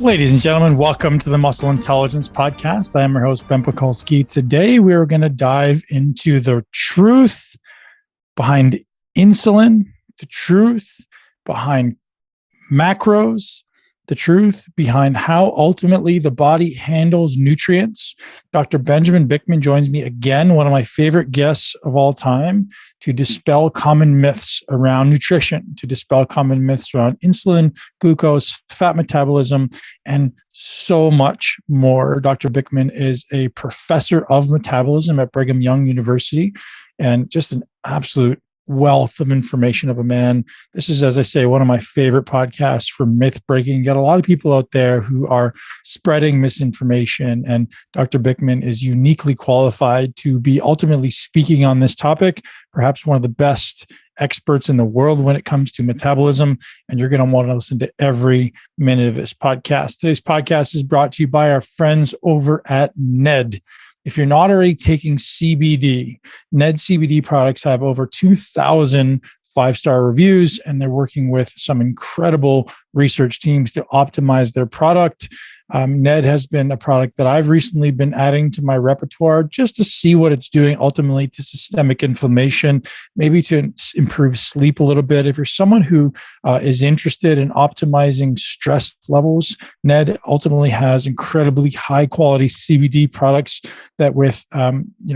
Ladies and gentlemen, welcome to the Muscle Intelligence Podcast. I am your host, Ben Pakulski. Today, we are going to dive into the truth behind insulin, the truth behind macros, the truth behind how ultimately the body handles nutrients. Dr. Benjamin Bikman joins me again, one of my favorite guests of all time, to dispel common myths around nutrition, to dispel common myths around insulin, glucose, fat metabolism, and so much more. Dr. Bikman is a professor of metabolism at Brigham Young University and just an absolute wealth of information of a man. This is, as I say, one of my favorite podcasts for myth breaking. You got a lot of people out there who are spreading misinformation, and Dr. Bikman is uniquely qualified to be ultimately speaking on this topic, perhaps one of the best experts in the world when it comes to metabolism, and you're going to want to listen to every minute of this podcast. Today's podcast is brought to you by our friends over at NED. If you're not already taking CBD, NED CBD products have over 2,000 five-star reviews, and they're working with some incredible research teams to optimize their product. NED has been a product that I've recently been adding to my repertoire just to see what it's doing ultimately to systemic inflammation, maybe to improve sleep a little bit. If you're someone who is interested in optimizing stress levels, NED ultimately has incredibly high quality CBD products that with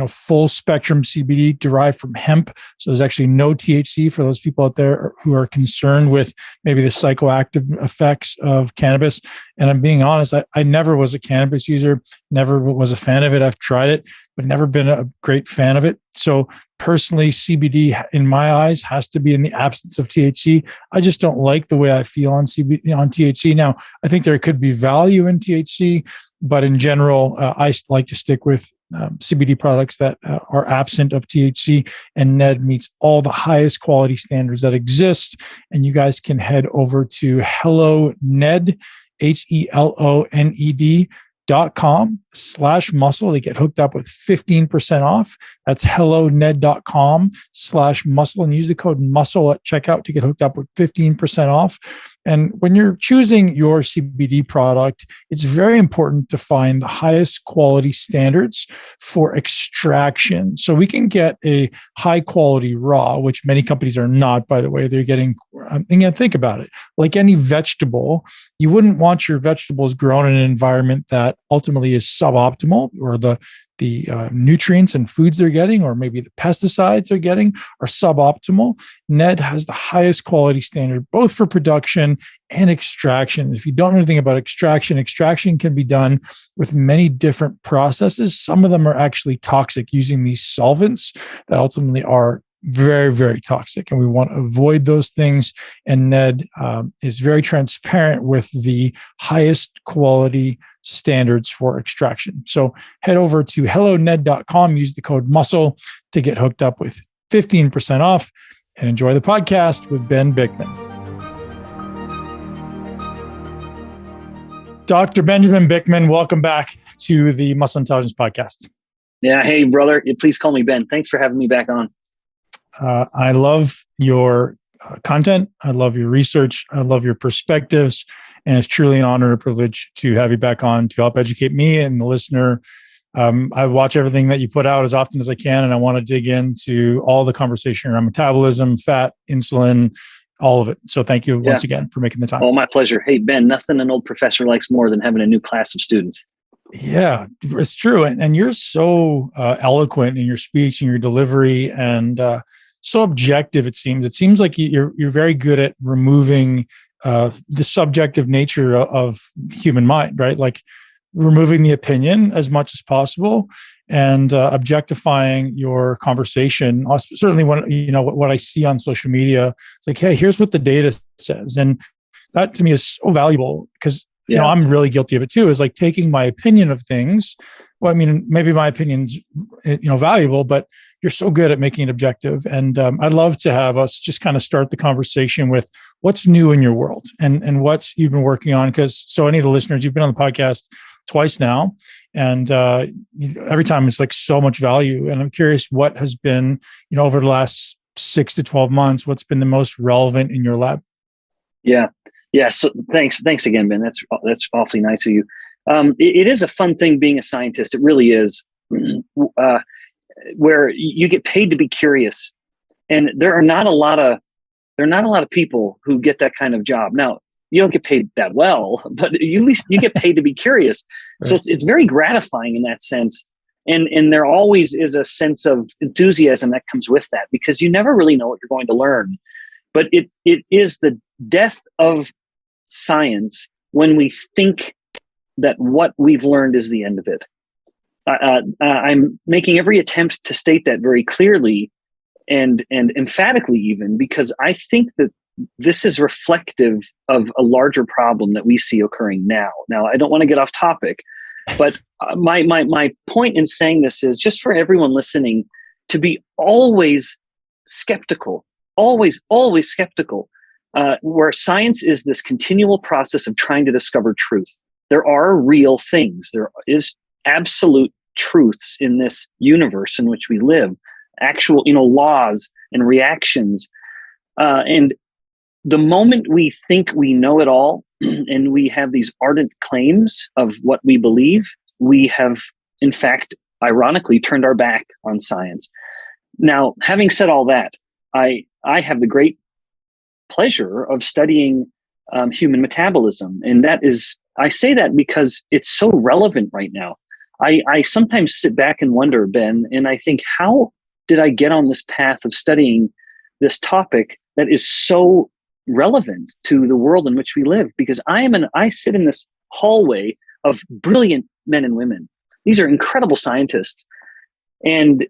full spectrum CBD derived from hemp. So there's actually no THC for those people out there who are concerned with maybe the psychoactive effects of cannabis. And I'm being honest, I never was a cannabis user, never was a fan of it. I've tried it, but never been a great fan of it. So personally, CBD in my eyes has to be in the absence of THC. I just don't like the way I feel on THC. Now, I think there could be value in THC, but in general, I like to stick with CBD products that are absent of THC, and NED meets all the highest quality standards that exist. And you guys can head over to HelloNed, HelloNed.com/muscle. They get hooked up with 15% off. That's HelloNed.com/muscle, and use the code muscle at checkout to get hooked up with 15% off. And when you're choosing your CBD product, it's very important to find the highest quality standards for extraction. So we can get a high quality raw, which many companies are not, by the way. They're getting, think about it. Like any vegetable, you wouldn't want your vegetables grown in an environment that ultimately is suboptimal, or the nutrients and foods they're getting, or maybe the pesticides they're getting, are suboptimal. NED has the highest quality standard, both for production and extraction. If you don't know anything about extraction can be done with many different processes. Some of them are actually toxic, using these solvents that ultimately are very, very toxic, and we want to avoid those things. And NED is very transparent with the highest quality standards for extraction. So head over to HelloNed.com, use the code MUSCLE to get hooked up with 15% off, and enjoy the podcast with Ben Bikman. Dr. Benjamin Bikman, welcome back to the Muscle Intelligence Podcast. Yeah. Hey, brother. Please call me Ben. Thanks for having me back on. I love your content. I love your research. I love your perspectives. And it's truly an honor and a privilege to have you back on to help educate me and the listener. I watch everything that you put out as often as I can, and I want to dig into all the conversation around metabolism, fat, insulin, all of it. So thank you once again for making the time. Oh, my pleasure. Hey, Ben, nothing an old professor likes more than having a new class of students. Yeah, it's true. And you're so eloquent in your speech and your delivery, and so objective. It seems like you're very good at removing the subjective nature of human mind, right? Like removing the opinion as much as possible, and objectifying your conversation. Certainly, when what I see on social media, it's like, hey, here's what the data says, and that to me is so valuable because I'm really guilty of it too. Is like taking my opinion of things. Well, I mean, maybe my opinion's valuable, but you're so good at making it objective. And I'd love to have us just kind of start the conversation with what's new in your world and what's you've been working on. Because so any of the listeners, you've been on the podcast twice now, and every time it's like so much value. And I'm curious what has been, over the last 6 to 12 months, what's been the most relevant in your lab? Yeah. Yeah. So thanks again, Ben. That's awfully nice of you. It is a fun thing being a scientist. It really is, where you get paid to be curious, and there are not a lot of people who get that kind of job. Now, you don't get paid that well, but at least you get paid to be curious. Right. So it's very gratifying in that sense. And there always is a sense of enthusiasm that comes with that, because you never really know what you're going to learn. But it is the death of science when we think that what we've learned is the end of it. I'm making every attempt to state that very clearly and emphatically, even because I think that this is reflective of a larger problem that we see occurring now. Now, I don't want to get off topic, but my point in saying this is just for everyone listening to be always skeptical, always skeptical, where science is this continual process of trying to discover truth. There are real things. There is absolute truths in this universe in which we live, actual, laws and reactions. And the moment we think we know it all and we have these ardent claims of what we believe, we have, in fact, ironically, turned our back on science. Now, having said all that, I have the great pleasure of studying human metabolism. And I say that because it's so relevant right now. I sometimes sit back and wonder, Ben, and I think, how did I get on this path of studying this topic that is so relevant to the world in which we live? Because I sit in this hallway of brilliant men and women. These are incredible scientists. And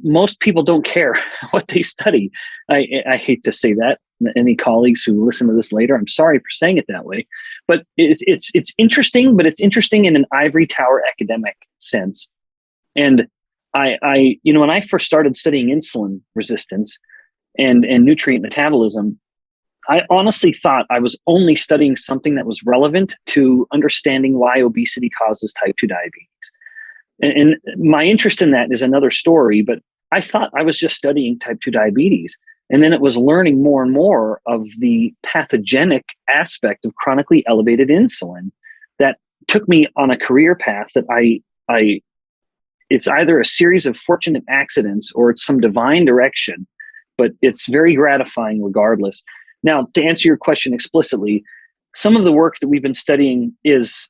most people don't care what they study. I hate to say that. Any colleagues who listen to this later, I'm sorry for saying it that way. But it's interesting, but it's interesting in an ivory tower academic sense. And I when I first started studying insulin resistance and nutrient metabolism, I honestly thought I was only studying something that was relevant to understanding why obesity causes type 2 diabetes. And my interest in that is another story, but I thought I was just studying type 2 diabetes. And then it was learning more and more of the pathogenic aspect of chronically elevated insulin that took me on a career path that it's either a series of fortunate accidents or it's some divine direction, but it's very gratifying regardless. Now, to answer your question explicitly, some of the work that we've been studying is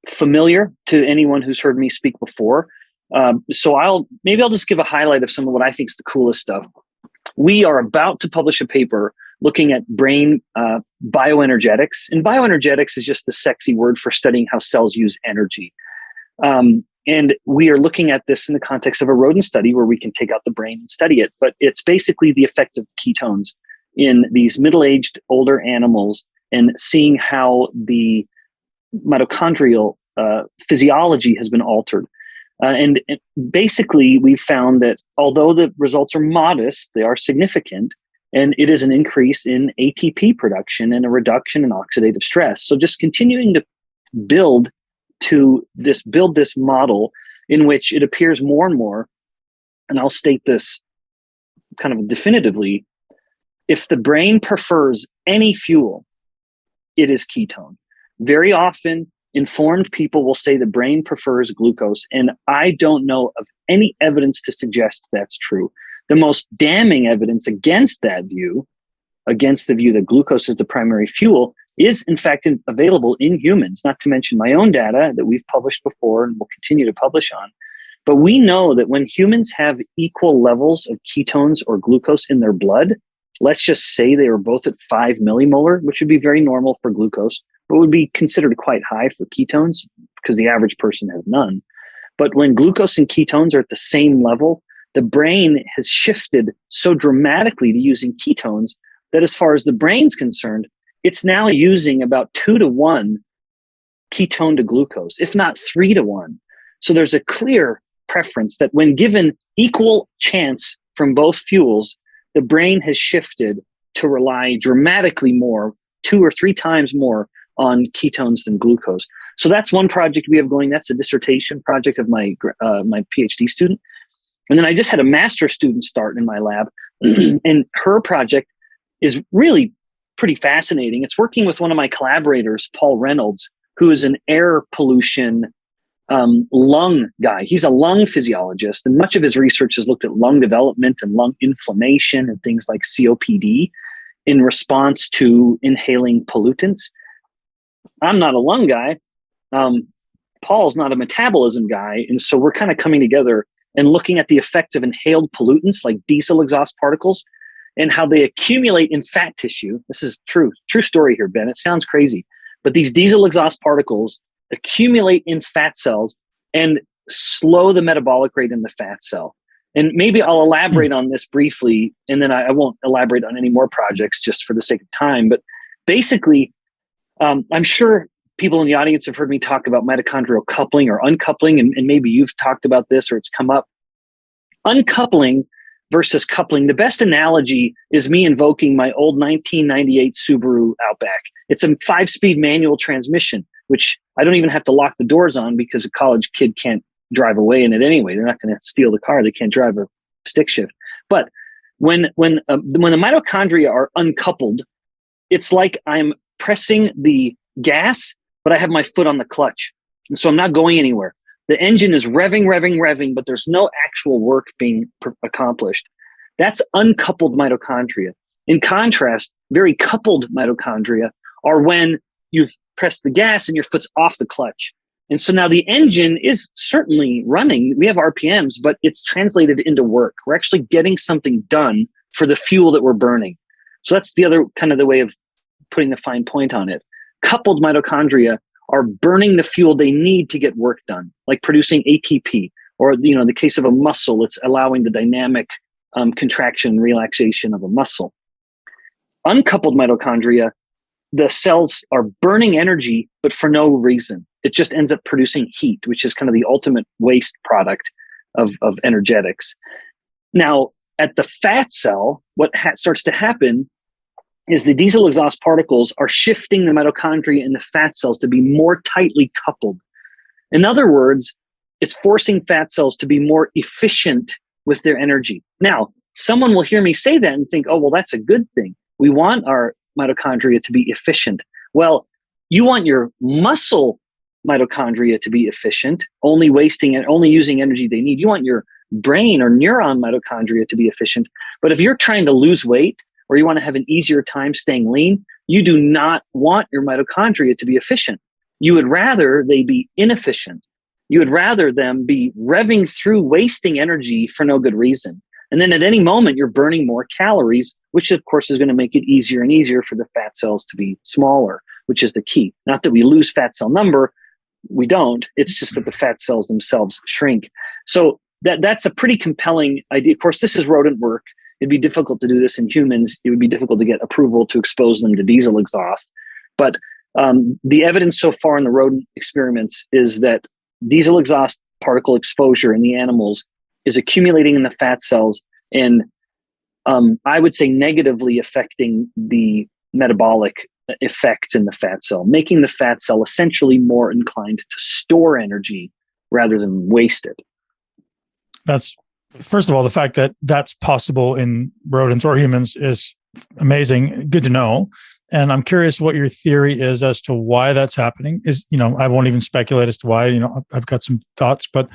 familiar to anyone who's heard me speak before. So I'll just give a highlight of some of what I think is the coolest stuff. We are about to publish a paper looking at brain bioenergetics. And bioenergetics is just the sexy word for studying how cells use energy. And we are looking at this in the context of a rodent study where we can take out the brain and study it. But it's basically the effects of ketones in these middle-aged older animals and seeing how the mitochondrial physiology has been altered. And basically, we found that although the results are modest, they are significant, and it is an increase in ATP production and a reduction in oxidative stress. So just continuing to build this model in which it appears more and more, and I'll state this kind of definitively, if the brain prefers any fuel, it is ketone. Very often, informed people will say the brain prefers glucose, and I don't know of any evidence to suggest that's true. The most damning evidence against that view, against the view that glucose is the primary fuel, is in fact available in humans, not to mention my own data that we've published before and will continue to publish on. But we know that when humans have equal levels of ketones or glucose in their blood, let's just say they were both at 5 millimolar, which would be very normal for glucose, but would be considered quite high for ketones because the average person has none. But when glucose and ketones are at the same level, the brain has shifted so dramatically to using ketones that as far as the brain's concerned, it's now using about 2-to-1 ketone to glucose, if not 3-to-1. So there's a clear preference that when given equal chance from both fuels, the brain has shifted to rely dramatically more, 2 or 3 times more on ketones than glucose. So that's one project we have going. That's a dissertation project of my PhD student. And then I just had a master's student start in my lab. And her project is really pretty fascinating. It's working with one of my collaborators, Paul Reynolds, who is an air pollution lung guy. He's a lung physiologist, and much of his research has looked at lung development and lung inflammation and things like COPD in response to inhaling pollutants. I'm not a lung guy. Paul's not a metabolism guy. And so we're kind of coming together and looking at the effects of inhaled pollutants like diesel exhaust particles and how they accumulate in fat tissue. This is true story here, Ben. It sounds crazy, but these diesel exhaust particles accumulate in fat cells and slow the metabolic rate in the fat cell. And maybe I'll elaborate on this briefly, and then I won't elaborate on any more projects just for the sake of time. But basically, I'm sure people in the audience have heard me talk about mitochondrial coupling or uncoupling, and maybe you've talked about this or it's come up. Uncoupling versus coupling. The best analogy is me invoking my old 1998 Subaru Outback. It's a 5-speed manual transmission, which I don't even have to lock the doors on because a college kid can't drive away in it anyway. They're not going to steal the car. They can't drive a stick shift. But when the mitochondria are uncoupled, it's like I'm pressing the gas, but I have my foot on the clutch. And so I'm not going anywhere. The engine is revving, but there's no actual work being accomplished. That's uncoupled mitochondria. In contrast, very coupled mitochondria are when you've pressed the gas and your foot's off the clutch. And so now the engine is certainly running. We have RPMs, but it's translated into work. We're actually getting something done for the fuel that we're burning. So that's the other kind of the way of putting the fine point on it. Coupled mitochondria are burning the fuel they need to get work done, like producing ATP, or in the case of a muscle, it's allowing the dynamic contraction and relaxation of a muscle. Uncoupled mitochondria, the cells are burning energy, but for no reason. It just ends up producing heat, which is kind of the ultimate waste product of energetics. Now, at the fat cell, what starts to happen is the diesel exhaust particles are shifting the mitochondria in the fat cells to be more tightly coupled. In other words, it's forcing fat cells to be more efficient with their energy. Now, someone will hear me say that and think, oh, well, that's a good thing. We want our mitochondria to be efficient. Well, you want your muscle mitochondria to be efficient, only using energy they need. You want your brain or neuron mitochondria to be efficient. But if you're trying to lose weight, or you want to have an easier time staying lean, you do not want your mitochondria to be efficient. You would rather they be inefficient. You would rather them be revving through, wasting energy for no good reason. And then at any moment, you're burning more calories, which of course is going to make it easier and easier for the fat cells to be smaller, which is the key. Not that we lose fat cell number, we don't. It's just that the fat cells themselves shrink. So that's a pretty compelling idea. Of course, this is rodent work. It'd be difficult to do this in humans. It would be difficult to get approval to expose them to diesel exhaust. But the evidence so far in the rodent experiments is that diesel exhaust particle exposure in the animals is accumulating in the fat cells and I would say negatively affecting the metabolic effects in the fat cell, making the fat cell essentially more inclined to store energy rather than waste it. That's, first of all, the fact that that's possible in rodents or humans is amazing. Good to know. And I'm curious what your theory is as to why that's happening. I won't even speculate as to why, I've got some thoughts, but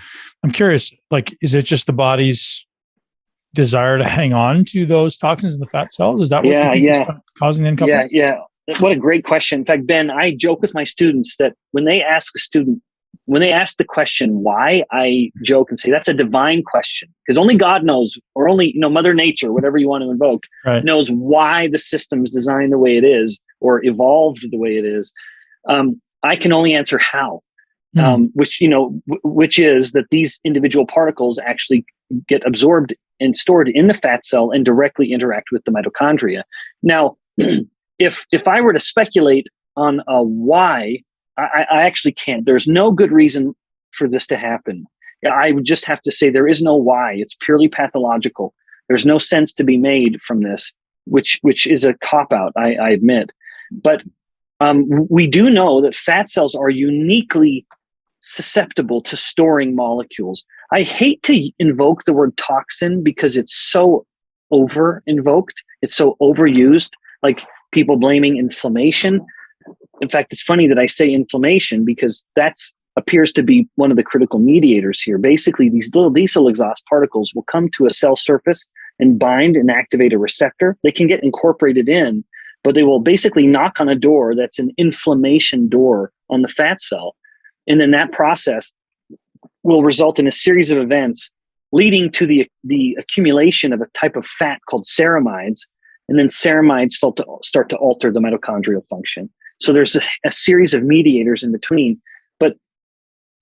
I'm curious, is it just the body's desire to hang on to those toxins in the fat cells? Is that what you think is causing the uncoupling? Yeah. What a great question. In fact, Ben, I joke with my students that when they ask the question why, I joke and say that's a divine question, because only God knows, or only Mother Nature, whatever you want to invoke, right, knows why the system's designed the way it is or evolved the way it is. I can only answer how, which is that these individual particles actually get absorbed and stored in the fat cell and directly interact with the mitochondria. Now, if I were to speculate on a why, I actually can't. There's no good reason for this to happen. I would just have to say there is no why. It's purely pathological. There's no sense to be made from this, which is a cop-out, I admit. But we do know that fat cells are uniquely susceptible to storing molecules. I hate to invoke the word toxin because it's so over-invoked. It's so overused. Like people blaming inflammation. In fact, it's funny that I say inflammation because that's appears to be one of the critical mediators here. Basically, these little diesel exhaust particles will come to a cell surface and bind and activate a receptor. They can get incorporated in, but they will basically knock on a door that's an inflammation door on the fat cell. And then that process will result in a series of events leading to the accumulation of a type of fat called ceramides. And then ceramides start to alter the mitochondrial function. So there's a series of mediators in between. But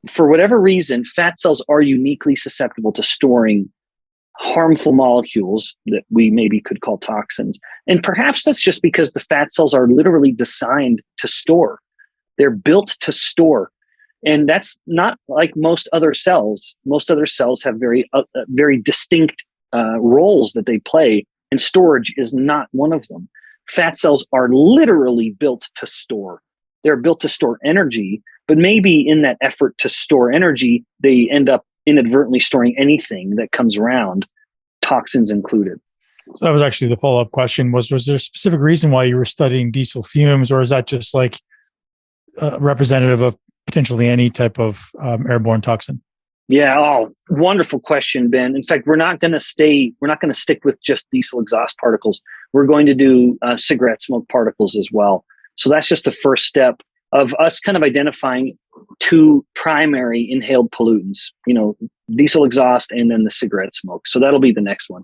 for whatever reason, fat cells are uniquely susceptible to storing harmful molecules that we maybe could call toxins. And perhaps that's just because the fat cells are literally designed to store. They're built to store. And that's not like most other cells. Most other cells have very distinct roles that they play, and storage is not one of them. Fat cells are literally built to store. They're built to store energy, but maybe in that effort to store energy, they end up inadvertently storing anything that comes around, toxins included. So that was actually the follow-up question was there a specific reason why you were studying diesel fumes, or is that just like representative of potentially any type of airborne toxin? Yeah. Oh, wonderful question, Ben. In fact, we're not going to stick with just diesel exhaust particles. We're going to do cigarette smoke particles as well. So that's just the first step of us kind of identifying two primary inhaled pollutants, diesel exhaust and then the cigarette smoke. So that'll be the next one.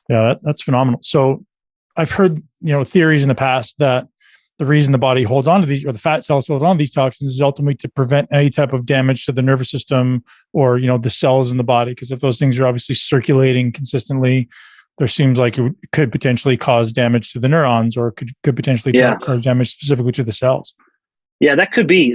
Yeah, that's phenomenal. So I've heard, theories in the past that the reason the body holds on to these, or the fat cells hold on to these toxins, is ultimately to prevent any type of damage to the nervous system or, the cells in the body. Because if those things are obviously circulating consistently, there seems like it could potentially cause damage to the neurons, or could potentially cause damage specifically to the cells. Yeah, that could be.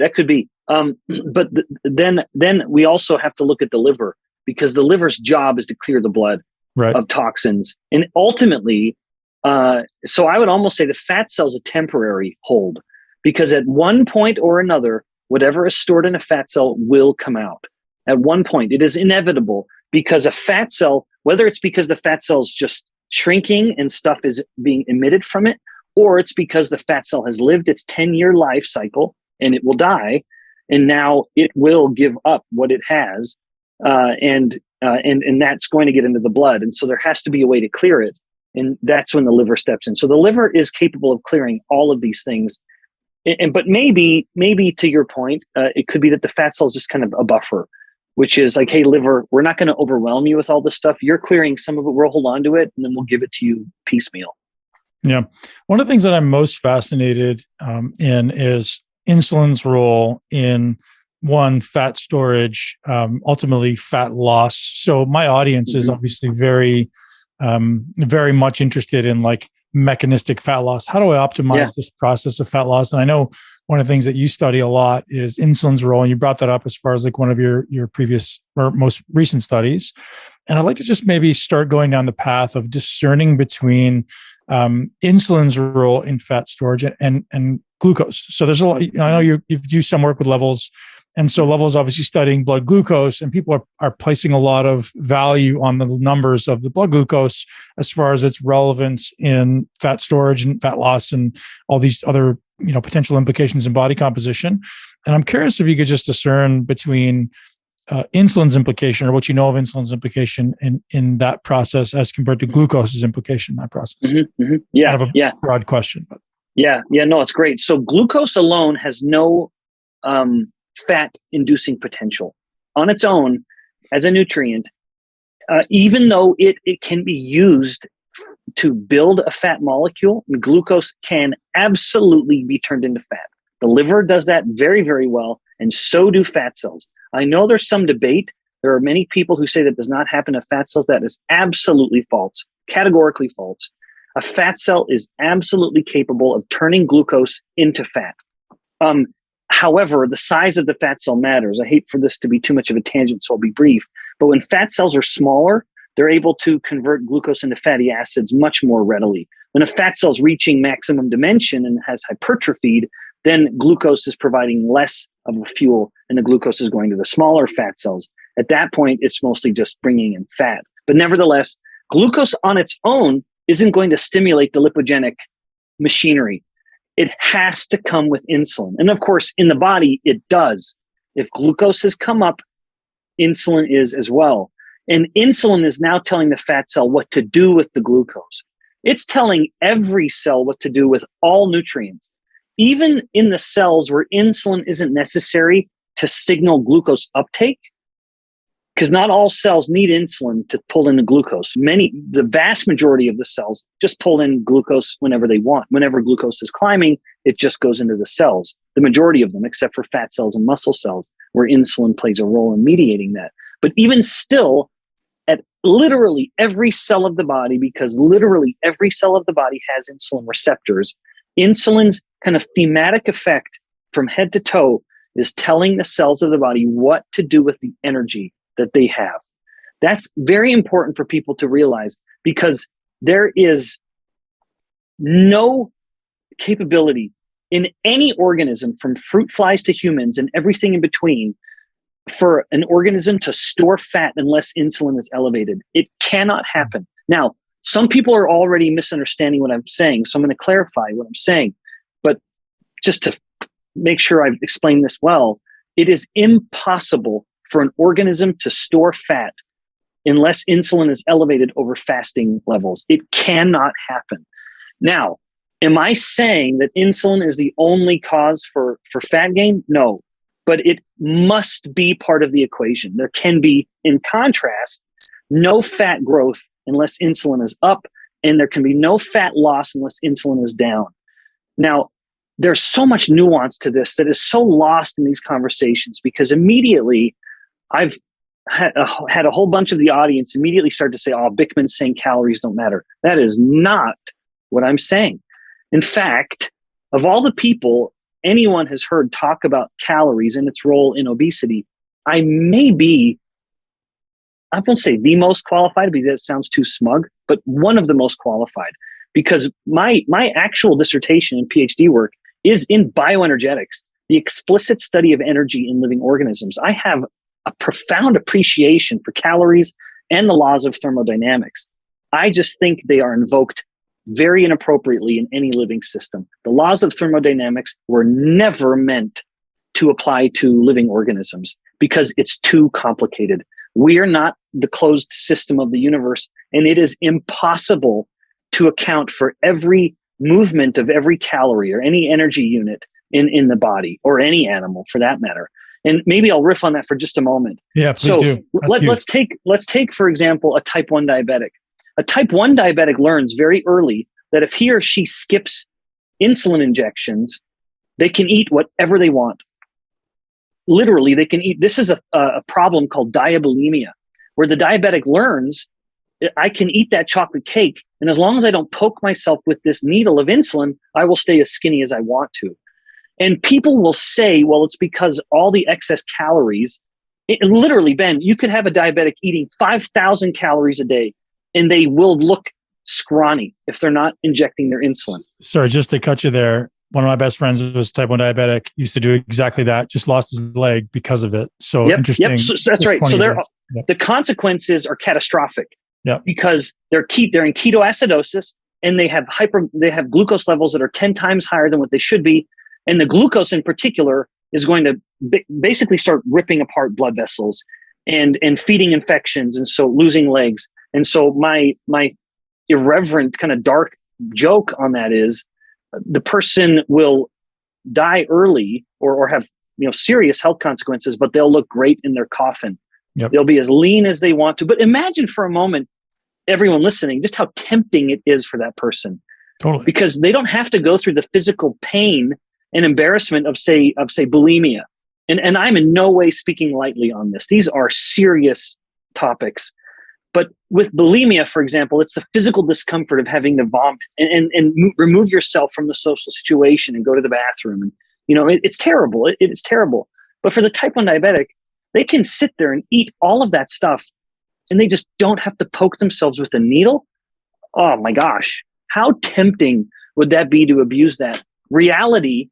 But then we also have to look at the liver, because the liver's job is to clear the blood of toxins. And ultimately, so I would almost say the fat cell is a temporary hold, because at one point or another, whatever is stored in a fat cell will come out. At one point, it is inevitable, because a fat cell, whether it's because the fat cell is just shrinking and stuff is being emitted from it, or it's because the fat cell has lived its 10-year life cycle and it will die, and now it will give up what it has, and that's going to get into the blood. And so there has to be a way to clear it. And that's when the liver steps in. So the liver is capable of clearing all of these things. But maybe to your point, it could be that the fat cell is just kind of a buffer, which is like, hey, liver, we're not going to overwhelm you with all this stuff. You're clearing some of it. We'll hold on to it, and then we'll give it to you piecemeal. Yeah. One of the things that I'm most fascinated in is insulin's role in fat storage, ultimately fat loss. So my audience is obviously very much interested in like mechanistic fat loss. How do I optimize this process of fat loss? And I know one of the things that you study a lot is insulin's role. And you brought that up as far as like one of your previous or most recent studies. And I'd like to just maybe start going down the path of discerning between insulin's role in fat storage and glucose. So there's a lot, I know you've used some work with levels. And so levels obviously studying blood glucose, and people are placing a lot of value on the numbers of the blood glucose as far as its relevance in fat storage and fat loss and all these other, potential implications in body composition. And I'm curious if you could just discern between insulin's implication, or what you know of insulin's implication in that process as compared to glucose's implication in that process. Yeah. Kind of a broad question. But. Yeah. No, it's great. So glucose alone has no fat-inducing potential on its own as a nutrient, even though it can be used to build a fat molecule. Glucose can absolutely be turned into fat. The liver does that very, very well, and so do fat cells. I know there's some debate. There are many people who say that does not happen to fat cells. That is absolutely false, categorically false. A fat cell is absolutely capable of turning glucose into fat. However, the size of the fat cell matters. I hate for this to be too much of a tangent, so I'll be brief. But when fat cells are smaller, they're able to convert glucose into fatty acids much more readily. When a fat cell is reaching maximum dimension and has hypertrophied, then glucose is providing less of a fuel, and the glucose is going to the smaller fat cells. At that point, it's mostly just bringing in fat. But nevertheless, glucose on its own isn't going to stimulate the lipogenic machinery. It has to come with insulin. And of course, in the body, it does. If glucose has come up, insulin is as well. And insulin is now telling the fat cell what to do with the glucose. It's telling every cell what to do with all nutrients. Even in the cells where insulin isn't necessary to signal glucose uptake, because not all cells need insulin to pull in the glucose. The vast majority of the cells just pull in glucose whenever they want. Whenever glucose is climbing, it just goes into the cells. The majority of them, except for fat cells and muscle cells, where insulin plays a role in mediating that. But even still, at literally every cell of the body, because literally every cell of the body has insulin receptors, insulin's kind of thematic effect from head to toe is telling the cells of the body what to do with the energy that they have. That's very important for people to realize, because there is no capability in any organism, from fruit flies to humans and everything in between, for an organism to store fat unless insulin is elevated. It cannot happen. Now, some people are already misunderstanding what I'm saying, so I'm going to clarify what I'm saying. But just to make sure I've explained this well, it is impossible for an organism to store fat unless insulin is elevated over fasting levels. It cannot happen. Now, am I saying that insulin is the only cause for fat gain? No, but it must be part of the equation. There can be, in contrast, no fat growth unless insulin is up, and there can be no fat loss unless insulin is down. Now, there's so much nuance to this that is so lost in these conversations, because immediately I've had a whole bunch of the audience immediately start to say, oh, Bikman's saying calories don't matter. That is not what I'm saying. In fact, of all the people anyone has heard talk about calories and its role in obesity, I won't say the most qualified, because that sounds too smug, but one of the most qualified, because my actual dissertation and PhD work is in bioenergetics, the explicit study of energy in living organisms. I have a profound appreciation for calories and the laws of thermodynamics. I just think they are invoked very inappropriately in any living system. The laws of thermodynamics were never meant to apply to living organisms because it's too complicated. We are not the closed system of the universe, and it is impossible to account for every movement of every calorie or any energy unit in the body, or any animal for that matter. And maybe I'll riff on that for just a moment. Yeah, please do. Let's take, for example, a type 1 diabetic. A type 1 diabetic learns very early that if he or she skips insulin injections, they can eat whatever they want. Literally, they can eat. This is a problem called diabulimia, where the diabetic learns, I can eat that chocolate cake, and as long as I don't poke myself with this needle of insulin, I will stay as skinny as I want to. And people will say, well, it's because all the excess calories. Literally, Ben, you could have a diabetic eating 5,000 calories a day, and they will look scrawny if they're not injecting their insulin. Sorry, just to cut you there. One of my best friends was type 1 diabetic, used to do exactly that, just lost his leg because of it. So interesting. Yep. So that's right. So the consequences are catastrophic. Yeah. Because they're in ketoacidosis, and they have glucose levels that are 10 times higher than what they should be. And the glucose in particular is going to basically start ripping apart blood vessels and feeding infections, and so losing legs. And so my irreverent kind of dark joke on that is the person will die early or have serious health consequences, but they'll look great in their coffin. Yep. They'll be as lean as they want to. But imagine for a moment, everyone listening, just how tempting it is for that person. Totally. Because they don't have to go through the physical pain and embarrassment of say bulimia. And I'm in no way speaking lightly on this. These are serious topics. But with bulimia, for example, it's the physical discomfort of having to vomit and remove yourself from the social situation and go to the bathroom. And it's terrible. It is terrible. But for the type 1 diabetic, they can sit there and eat all of that stuff, and they just don't have to poke themselves with a needle. Oh my gosh. How tempting would that be to abuse that reality,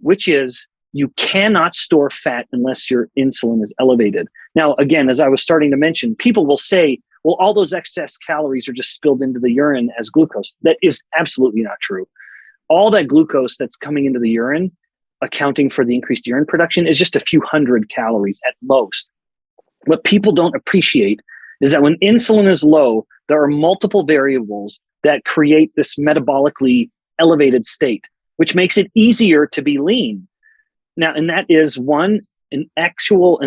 which is you cannot store fat unless your insulin is elevated. Now, again, as I was starting to mention, people will say, well, all those excess calories are just spilled into the urine as glucose. That is absolutely not true. all that glucose that's coming into the urine, accounting for the increased urine production, is just a few hundred calories at most. What people don't appreciate is that when insulin is low, there are multiple variables that create this metabolically elevated state, which makes it easier to be lean. Now, and that is one, an actual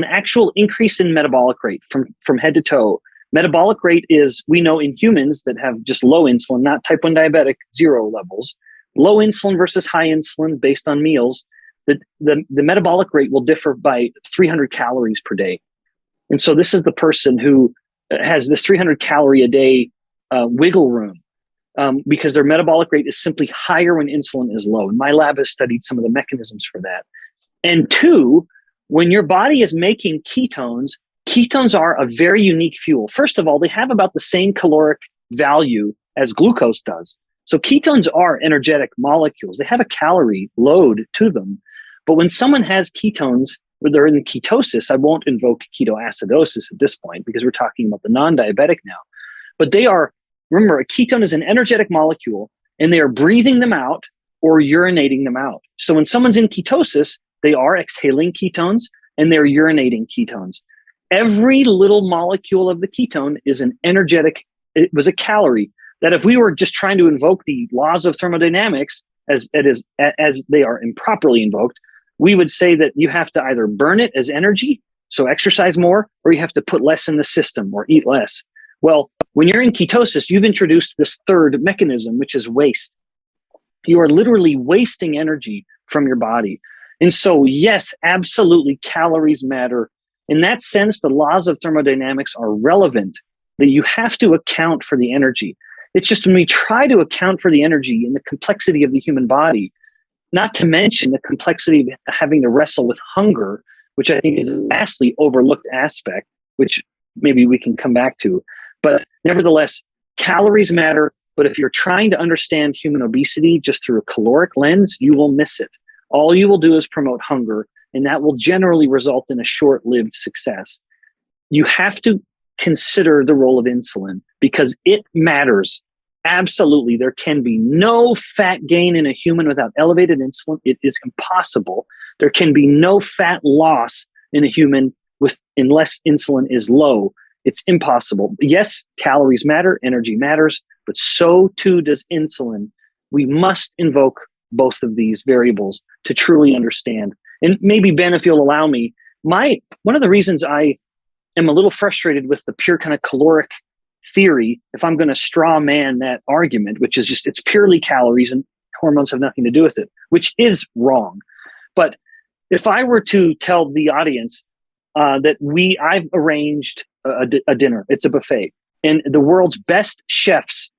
increase in metabolic rate from head to toe. Metabolic rate is, we know in humans that have just low insulin, not type 1 diabetic, 0 levels, low insulin versus high insulin based on meals, the metabolic rate will differ by 300 calories per day. And so this is the person who has this 300 calorie a day wiggle room because their metabolic rate is simply higher when insulin is low. And my lab has studied some of the mechanisms for that. And two, when your body is making ketones, ketones are a very unique fuel. First of all, they have about the same caloric value as glucose does. So ketones are energetic molecules. They have a calorie load to them. But when someone has ketones, where they're in ketosis, I won't invoke ketoacidosis at this point because we're talking about the non-diabetic now. But they are, remember, a ketone is an energetic molecule and they are breathing them out or urinating them out. So when someone's in ketosis, they are exhaling ketones and they're urinating ketones. Every little molecule of the ketone is an energetic, it was a calorie that if we were just trying to invoke the laws of thermodynamics as they are improperly invoked, we would say that you have to either burn it as energy, so exercise more, or you have to put less in the system or eat less. Well, when you're in ketosis, you've introduced this third mechanism, which is waste. You are literally wasting energy from your body. And so, yes, absolutely, calories matter. In that sense, the laws of thermodynamics are relevant, that you have to account for the energy. It's just when we try to account for the energy and the complexity of the human body, not to mention the complexity of having to wrestle with hunger, which I think is a vastly overlooked aspect, which maybe we can come back to. But nevertheless, calories matter. But if you're trying to understand human obesity just through a caloric lens, you will miss it. All you will do is promote hunger, and that will generally result in a short-lived success. You have to consider the role of insulin because it matters. Absolutely. There can be no fat gain in a human without elevated insulin. It is impossible. There can be no fat loss in a human unless insulin is low. It's impossible. Yes, calories matter, energy matters, but so too does insulin. We must invoke both of these variables to truly understand. And maybe, Ben, if you'll allow me, one of the reasons I am a little frustrated with the pure kind of caloric theory, if I'm going to straw man that argument, which is just it's purely calories and hormones have nothing to do with it, which is wrong. But if I were to tell the audience that I've arranged a dinner, it's a buffet, and the world's best chefs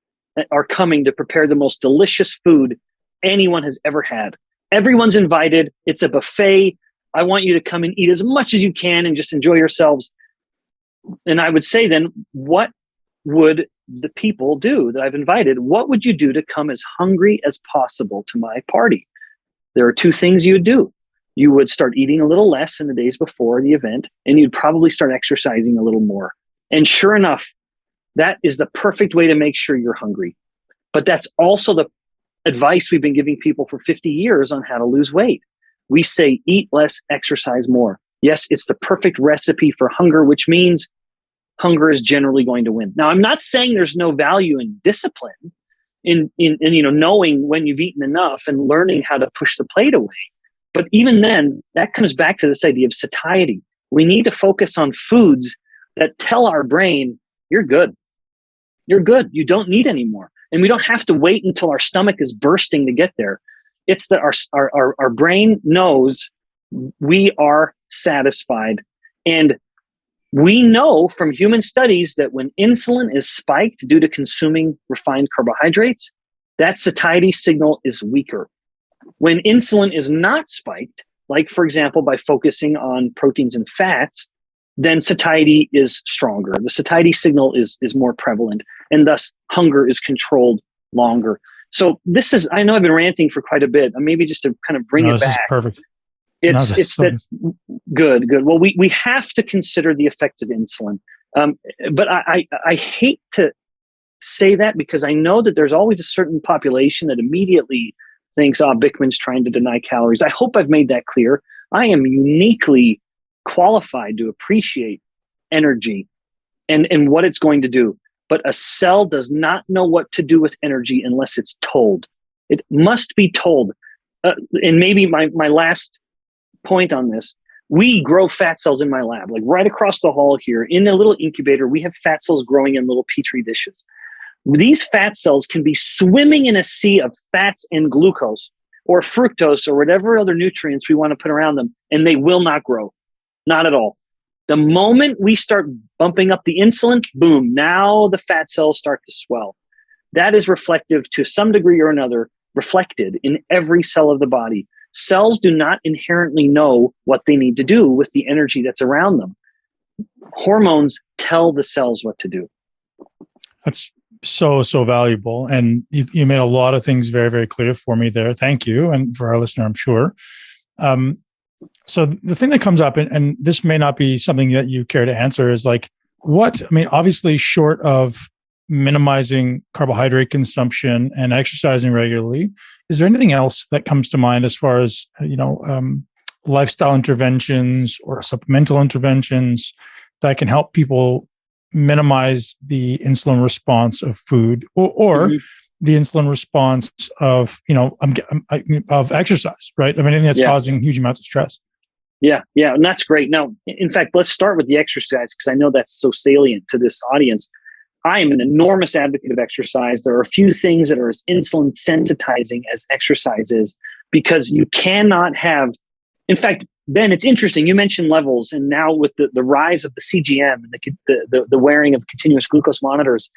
are coming to prepare the most delicious food anyone has ever had. Everyone's invited. It's a buffet. I want you to come and eat as much as you can and just enjoy yourselves. And I would say then, what would the people do that I've invited? What would you do to come as hungry as possible to my party? There are two things you would do. You would start eating a little less in the days before the event, and you'd probably start exercising a little more. And sure enough, that is the perfect way to make sure you're hungry. But that's also the advice we've been giving people for 50 years on how to lose weight. We say, eat less, exercise more. Yes, it's the perfect recipe for hunger, which means hunger is generally going to win. Now, I'm not saying there's no value in discipline, in knowing when you've eaten enough and learning how to push the plate away. But even then, that comes back to this idea of satiety. We need to focus on foods that tell our brain, you're good. You're good. You don't need any more. And we don't have to wait until our stomach is bursting to get there. It's that our brain knows we are satisfied. And we know from human studies that when insulin is spiked due to consuming refined carbohydrates, that satiety signal is weaker. When insulin is not spiked, like for example, by focusing on proteins and fats, then satiety is stronger. The satiety signal is more prevalent, and thus hunger is controlled longer. So this is, I know I've been ranting for quite a bit, maybe just to kind of bring it back. This is perfect. Good. Well, we have to consider the effects of insulin. But I hate to say that because I know that there's always a certain population that immediately thinks, oh, Bikman's trying to deny calories. I hope I've made that clear. I am uniquely qualified to appreciate energy and what it's going to do. But a cell does not know what to do with energy unless it's told. It must be told. And maybe my last point on this, we grow fat cells in my lab, like right across the hall here in a little incubator. We have fat cells growing in little petri dishes. These fat cells can be swimming in a sea of fats and glucose or fructose or whatever other nutrients we want to put around them, and they will not grow. Not at all. The moment we start bumping up the insulin, boom, now the fat cells start to swell. That is reflective to some degree or another, reflected in every cell of the body. Cells do not inherently know what they need to do with the energy that's around them. Hormones tell the cells what to do. That's so valuable. And you made a lot of things very, very clear for me there. Thank you. And for our listener, I'm sure. So the thing that comes up, and this may not be something that you care to answer, is like, obviously short of minimizing carbohydrate consumption and exercising regularly, is there anything else that comes to mind as far as, lifestyle interventions or supplemental interventions that can help people minimize the insulin response of food or the insulin response of, of exercise, right? Of anything that's causing huge amounts of stress. Yeah. And that's great. Now, in fact, let's start with the exercise because I know that's so salient to this audience. I am an enormous advocate of exercise. There are a few things that are as insulin sensitizing as exercise is because you cannot have, in fact, Ben, it's interesting. You mentioned levels, and now with the rise of the CGM and the wearing of continuous glucose monitors,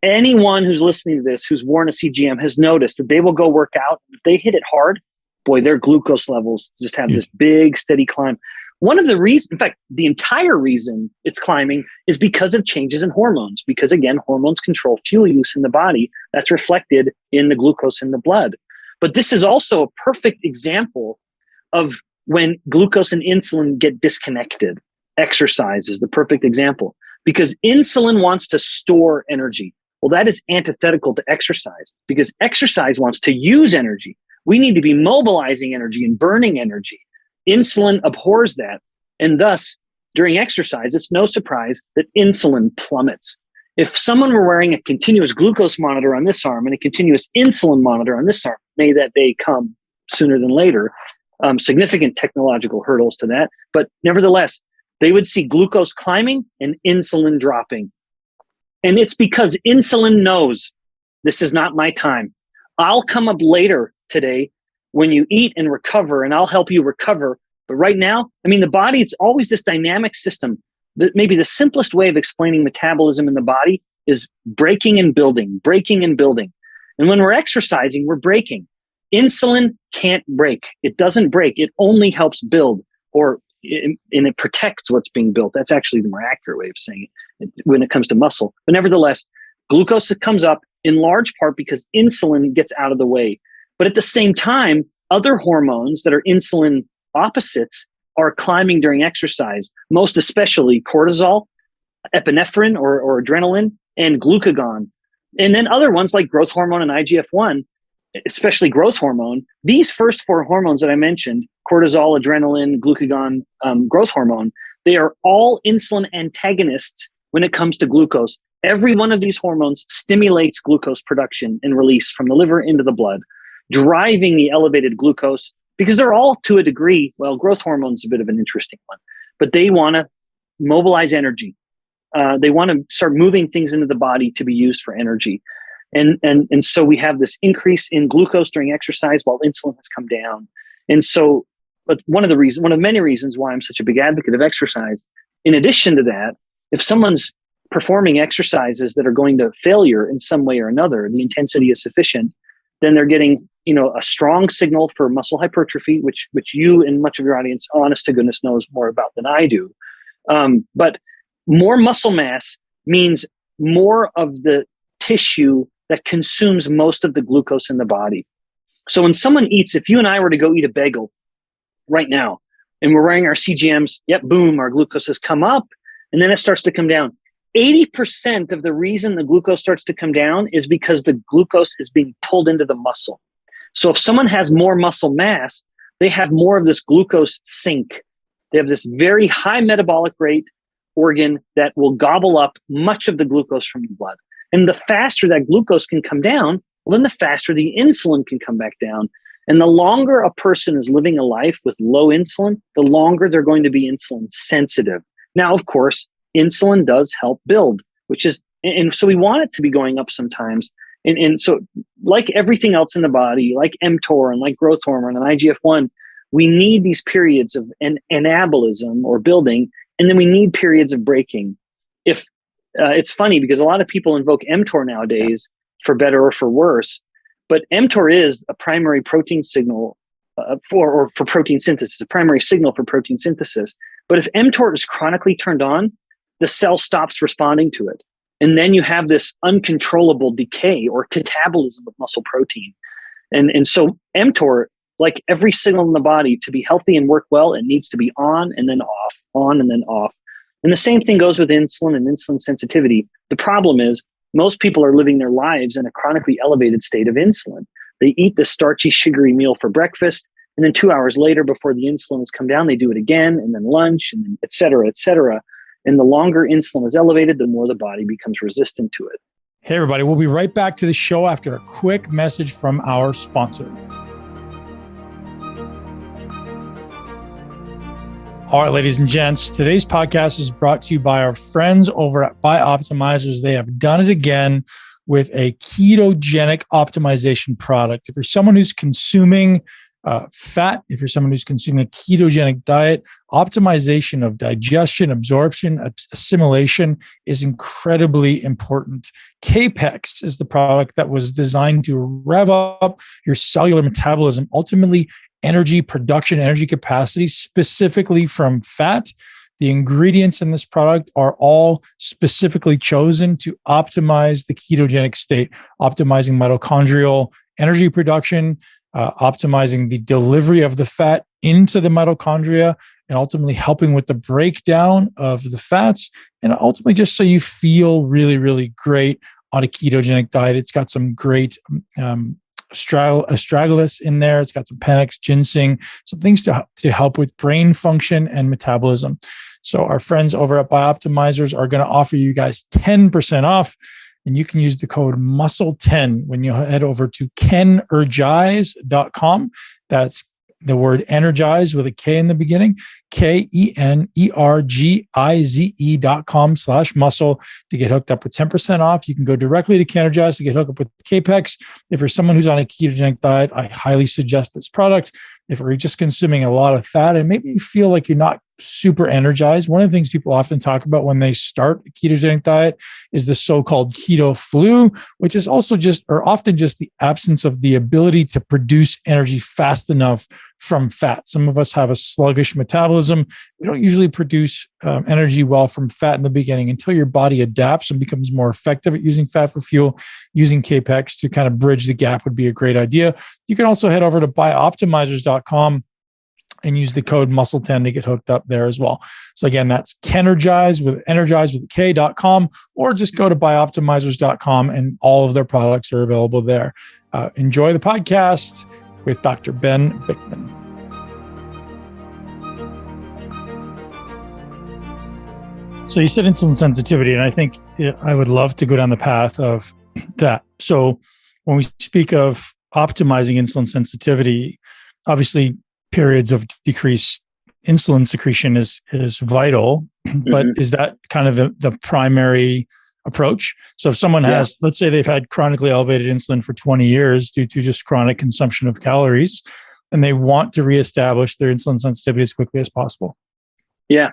anyone who's listening to this who's worn a CGM has noticed that they will go work out. If they hit it hard, boy, their glucose levels just have this big, steady climb. One of the reasons, in fact, the entire reason it's climbing is because of changes in hormones. Because again, hormones control fuel use in the body. That's reflected in the glucose in the blood. But this is also a perfect example of when glucose and insulin get disconnected. Exercise is the perfect example because insulin wants to store energy. Well, that is antithetical to exercise because exercise wants to use energy. We need to be mobilizing energy and burning energy. Insulin abhors that. And thus, during exercise, it's no surprise that insulin plummets. If someone were wearing a continuous glucose monitor on this arm and a continuous insulin monitor on this arm, may that day come sooner than later, significant technological hurdles to that. But nevertheless, they would see glucose climbing and insulin dropping. And it's because insulin knows this is not my time. I'll come up later today when you eat and recover, and I'll help you recover. But right now, the body, it's always this dynamic system. Maybe the simplest way of explaining metabolism in the body is breaking and building, breaking and building. And when we're exercising, we're breaking. Insulin can't break. It doesn't break. It only helps build, and it protects what's being built. That's actually the more accurate way of saying it when it comes to muscle. But nevertheless, glucose comes up in large part because insulin gets out of the way. But at the same time, other hormones that are insulin opposites are climbing during exercise, most especially cortisol, epinephrine or adrenaline, and glucagon. And then other ones like growth hormone and IGF-1, especially growth hormone. These first four hormones that I mentioned, cortisol, adrenaline, glucagon, growth hormone, they are all insulin antagonists when it comes to glucose. Every one of these hormones stimulates glucose production and release from the liver into the blood, driving the elevated glucose because they're all to a degree, well, growth hormone is a bit of an interesting one, but they want to mobilize energy. They want to start moving things into the body to be used for energy. And so we have this increase in glucose during exercise while insulin has come down. And so, but one of many reasons why I'm such a big advocate of exercise, in addition to that, if someone's performing exercises that are going to failure in some way or another, the intensity is sufficient, then they're getting, a strong signal for muscle hypertrophy, which you and much of your audience, honest to goodness, knows more about than I do. But more muscle mass means more of the tissue that consumes most of the glucose in the body. So when someone eats, if you and I were to go eat a bagel right now, and we're wearing our CGMs, boom, our glucose has come up, and then it starts to come down. 80% of the reason the glucose starts to come down is because the glucose is being pulled into the muscle. So if someone has more muscle mass, they have more of this glucose sink. They have this very high metabolic rate organ that will gobble up much of the glucose from the blood. And the faster that glucose can come down, well, then the faster the insulin can come back down. And the longer a person is living a life with low insulin, the longer they're going to be insulin sensitive. Now, of course, insulin does help build, and so we want it to be going up sometimes. And so like everything else in the body, like mTOR and like growth hormone and IGF-1, we need these periods of anabolism or building, and then we need periods of breaking. It's funny because a lot of people invoke mTOR nowadays for better or for worse, but mTOR is a primary protein signal for protein synthesis, a primary signal for protein synthesis. But if mTOR is chronically turned on, the cell stops responding to it. And then you have this uncontrollable decay or catabolism of muscle protein. And so mTOR, like every signal in the body, to be healthy and work well, it needs to be on and then off, on and then off. And the same thing goes with insulin and insulin sensitivity. The problem is most people are living their lives in a chronically elevated state of insulin. They eat the starchy, sugary meal for breakfast, and then 2 hours later, before the insulin has come down, they do it again, and then lunch, and then et cetera, et cetera. And the longer insulin is elevated, the more the body becomes resistant to it. Hey, everybody. We'll be right back to the show after a quick message from our sponsor. All right, ladies and gents, today's podcast is brought to you by our friends over at BiOptimizers. They have done it again with a ketogenic optimization product. If you're someone who's consuming fat, if you're someone who's consuming a ketogenic diet, optimization of digestion, absorption, assimilation is incredibly important. KApex is the product that was designed to rev up your cellular metabolism, ultimately energy production, energy capacity, specifically from fat. The ingredients in this product are all specifically chosen to optimize the ketogenic state, optimizing mitochondrial energy production, optimizing the delivery of the fat into the mitochondria, and ultimately helping with the breakdown of the fats, and ultimately just so you feel really, really great on a ketogenic diet. It's got some great astragalus in there. It's got some panax, ginseng, some things to help with brain function and metabolism. So our friends over at BiOptimizers are going to offer you guys 10% off. And you can use the code MUSCLE10 when you head over to kenergize.com. That's the word energize with a K in the beginning, KENERGIZE.com/muscle to get hooked up with 10% off. You can go directly to Kenergize to get hooked up with KApex. If you're someone who's on a ketogenic diet, I highly suggest this product. If you're just consuming a lot of fat and maybe you feel like you're not super energized, one of the things people often talk about when they start a ketogenic diet is the so-called keto flu, which is also often just the absence of the ability to produce energy fast enough from fat. Some of us have a sluggish metabolism. We don't usually produce energy well from fat in the beginning until your body adapts and becomes more effective at using fat for fuel. Using KApex to kind of bridge the gap would be a great idea. You can also head over to BiOptimizers.com and use the code MUSCLE10 to get hooked up there as well. So again, that's energize with a K.com, or just go to BiOptimizers.com and all of their products are available there. Enjoy the podcast with Dr. Ben Bikman. So you said insulin sensitivity, and I think I would love to go down the path of that. So when we speak of optimizing insulin sensitivity, obviously periods of decreased insulin secretion is vital, but is that kind of the primary approach? So if someone has, let's say they've had chronically elevated insulin for 20 years due to just chronic consumption of calories, and they want to reestablish their insulin sensitivity as quickly as possible. Yeah.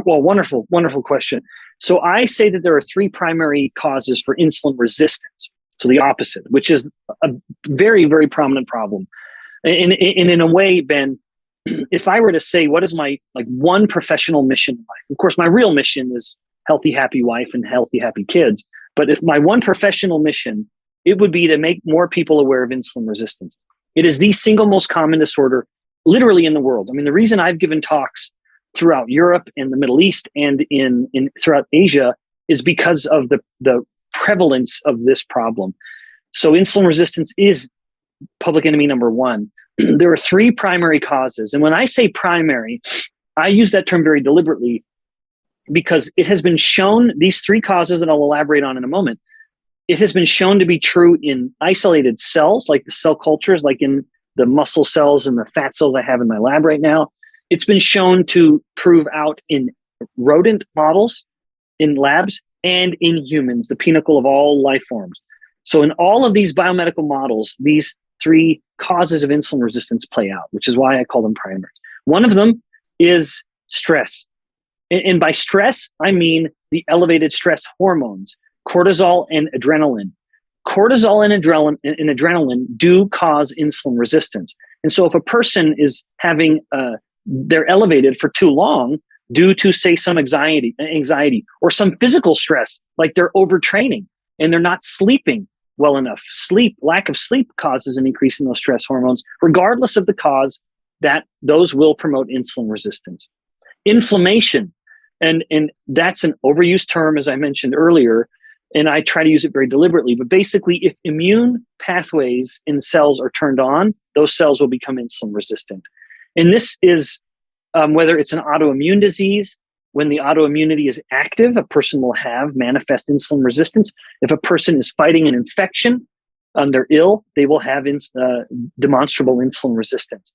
Well, wonderful question. So I say that there are three primary causes for insulin resistance. So the opposite, which is a very, very prominent problem. And in a way, Ben, if I were to say, what is my one professional mission in life? Of course, my real mission is healthy, happy wife and healthy, happy kids. But if my one professional mission, it would be to make more people aware of insulin resistance. It is the single most common disorder literally in the world. I mean, the reason I've given talks throughout Europe and the Middle East and in throughout Asia is because of the prevalence of this problem. So insulin resistance is public enemy number one. There are three primary causes. And when I say primary, I use that term very deliberately because it has been shown, these three causes that I'll elaborate on in a moment, it has been shown to be true in isolated cells, like the cell cultures, like in the muscle cells and the fat cells I have in my lab right now. It's been shown to prove out in rodent models, in labs, and in humans, the pinnacle of all life forms. So in all of these biomedical models, these three causes of insulin resistance play out, which is why I call them primaries. One of them is stress. And by stress, I mean the elevated stress hormones, cortisol and adrenaline. Cortisol and adrenaline do cause insulin resistance. And so if a person is having, they're elevated for too long due to, say, some anxiety or some physical stress, like they're overtraining and they're not sleeping well enough. Lack of sleep causes an increase in those stress hormones, regardless of the cause, that those will promote insulin resistance. Inflammation, and that's an overused term, as I mentioned earlier, and I try to use it very deliberately. But basically, if immune pathways in cells are turned on, those cells will become insulin resistant. And this is whether it's an autoimmune disease. When the autoimmunity is active, a person will have manifest insulin resistance. If a person is fighting an infection, they're ill, they will have demonstrable insulin resistance.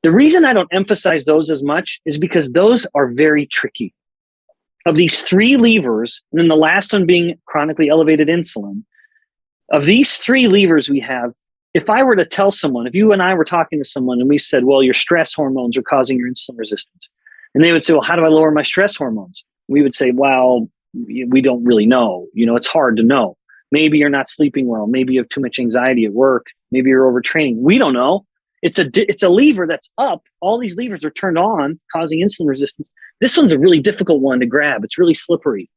The reason I don't emphasize those as much is because those are very tricky. Of these three levers, and then the last one being chronically elevated insulin, of these three levers we have, if I were to tell someone, if you and I were talking to someone and we said, well, your stress hormones are causing your insulin resistance. And they would say, well, how do I lower my stress hormones? We would say, well, we don't really know. It's hard to know. Maybe you're not sleeping well. Maybe you have too much anxiety at work. Maybe you're overtraining. We don't know. It's a lever that's up. All these levers are turned on, causing insulin resistance. This one's a really difficult one to grab. It's really slippery.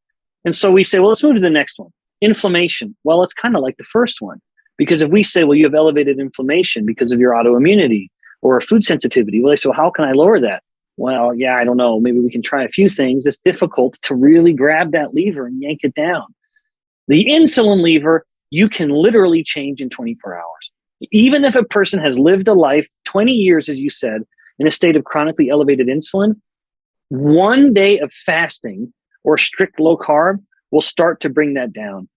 And so we say, well, let's move to the next one. Inflammation. Well, it's kind of like the first one. Because if we say, well, you have elevated inflammation because of your autoimmunity or food sensitivity, well, they say, well, how can I lower that? Well, yeah, I don't know. Maybe we can try a few things. It's difficult to really grab that lever and yank it down. The insulin lever, you can literally change in 24 hours. Even if a person has lived a life, 20 years, as you said, in a state of chronically elevated insulin, one day of fasting or strict low carb will start to bring that down.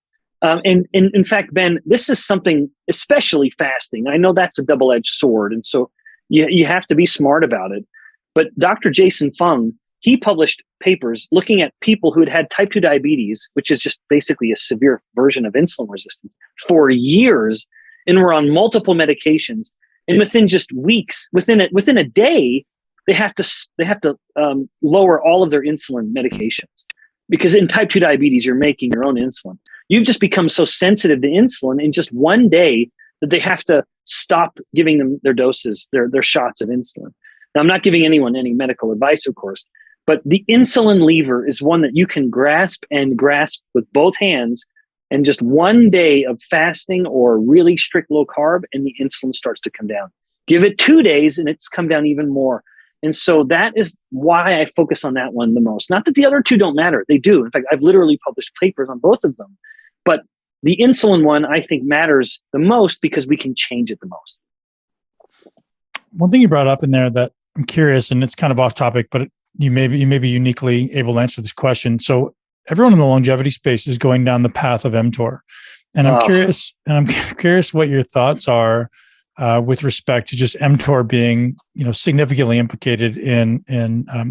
And in fact, Ben, this is something, especially fasting. I know that's a double-edged sword. And so you have to be smart about it. But Dr. Jason Fung, he published papers looking at people who had type 2 diabetes, which is just basically a severe version of insulin resistance, for years, and were on multiple medications. And within just weeks, within a day, they have to lower all of their insulin medications. Because in type 2 diabetes, you're making your own insulin. You've just become so sensitive to insulin in just one day that they have to stop giving them their doses, their shots of insulin. Now, I'm not giving anyone any medical advice, of course, but the insulin lever is one that you can grasp with both hands, and just one day of fasting or really strict low carb, and the insulin starts to come down. Give it 2 days and it's come down even more. And so that is why I focus on that one the most. Not that the other two don't matter. They do. In fact, I've literally published papers on both of them. But the insulin one, I think, matters the most because we can change it the most. One thing you brought up in there that I'm curious, and it's kind of off topic, but you may be uniquely able to answer this question. So everyone in the longevity space is going down the path of mTOR. And I'm curious what your thoughts are with respect to just mTOR being, significantly implicated in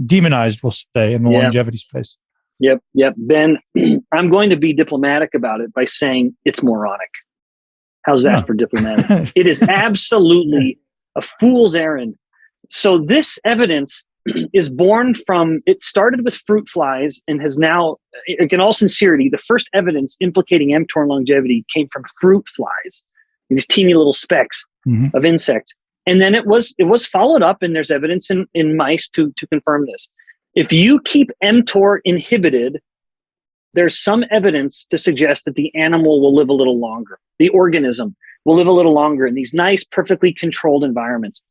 demonized, we'll say, in the longevity space. Yep. Ben, I'm going to be diplomatic about it by saying it's moronic. How's that for diplomatic? It is absolutely a fool's errand. So this evidence is born from, it started with fruit flies and has now, in all sincerity, the first evidence implicating mTOR in longevity came from fruit flies, these teeny little specks of insects. And then it was followed up, and there's evidence in mice to confirm this. If you keep mTOR inhibited, there's some evidence to suggest that the animal will live a little longer. The organism will live a little longer in these nice, perfectly controlled environments.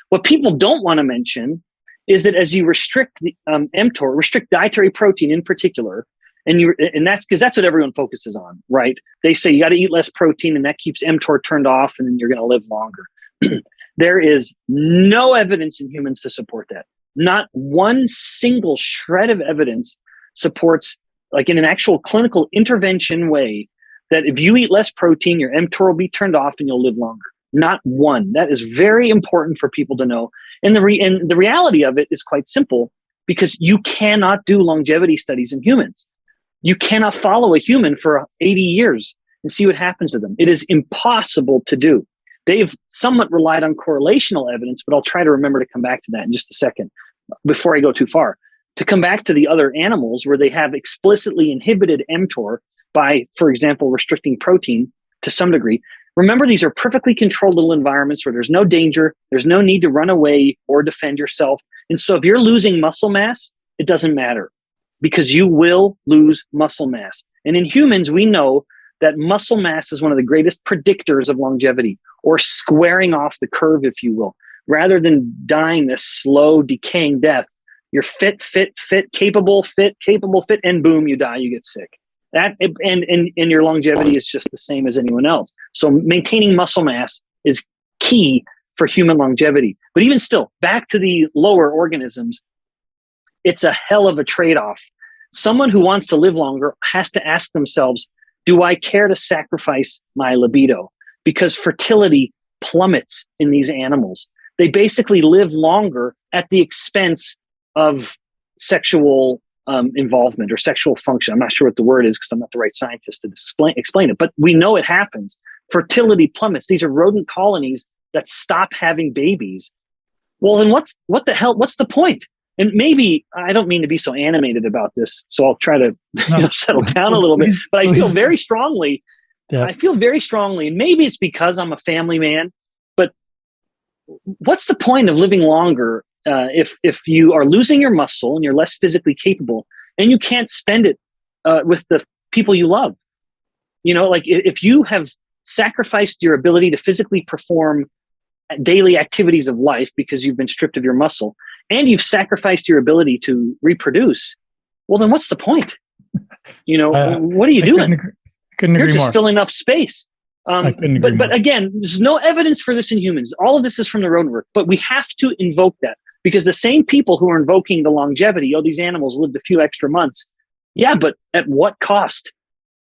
What people don't want to mention is that as you restrict the mTOR, restrict dietary protein in particular, And that's because that's what everyone focuses on, right? They say you got to eat less protein and that keeps mTOR turned off and then you're going to live longer. There is no evidence in humans to support that. Not one single shred of evidence supports, like in an actual clinical intervention way, that if you eat less protein, your mTOR will be turned off and you'll live longer. Not one. That is very important for people to know. And the reality of it is quite simple, because you cannot do longevity studies in humans. You cannot follow a human for 80 years and see what happens to them. It is impossible to do. They've somewhat relied on correlational evidence, but I'll try to remember to come back to that in just a second before I go too far. To come back to the other animals where they have explicitly inhibited mTOR by, for example, restricting protein to some degree. Remember, these are perfectly controlled little environments where there's no danger, there's no need to run away or defend yourself. And so if you're losing muscle mass, it doesn't matter, because you will lose muscle mass. And in humans, we know that muscle mass is one of the greatest predictors of longevity, or squaring off the curve, if you will. Rather than dying this slow, decaying death, you're fit, capable, and boom, you die, you get sick. That and your longevity is just the same as anyone else. So maintaining muscle mass is key for human longevity. But even still, back to the lower organisms, it's a hell of a trade-off. Someone who wants to live longer has to ask themselves, do I care to sacrifice my libido? Because fertility plummets in these animals. They basically live longer at the expense of sexual involvement or sexual function. I'm not sure what the word is because I'm not the right scientist to explain it, but we know it happens. Fertility plummets. These are rodent colonies that stop having babies. Well, then what the hell? What's the point? And maybe I don't mean to be so animated about this, so I'll try to settle down a little bit. But I feel very strongly. Yeah. I feel very strongly, and maybe it's because I'm a family man. But what's the point of living longer if you are losing your muscle and you're less physically capable, and you can't spend it with the people you love? You know, like if you have sacrificed your ability to physically perform daily activities of life because you've been stripped of your muscle, and you've sacrificed your ability to reproduce, well, then what's the point? You know, what are you doing? Couldn't agree more. You're just filling up space. But again, there's no evidence for this in humans. All of this is from the rodent work, but we have to invoke that, because the same people who are invoking the longevity, these animals lived a few extra months. Yeah, but at what cost?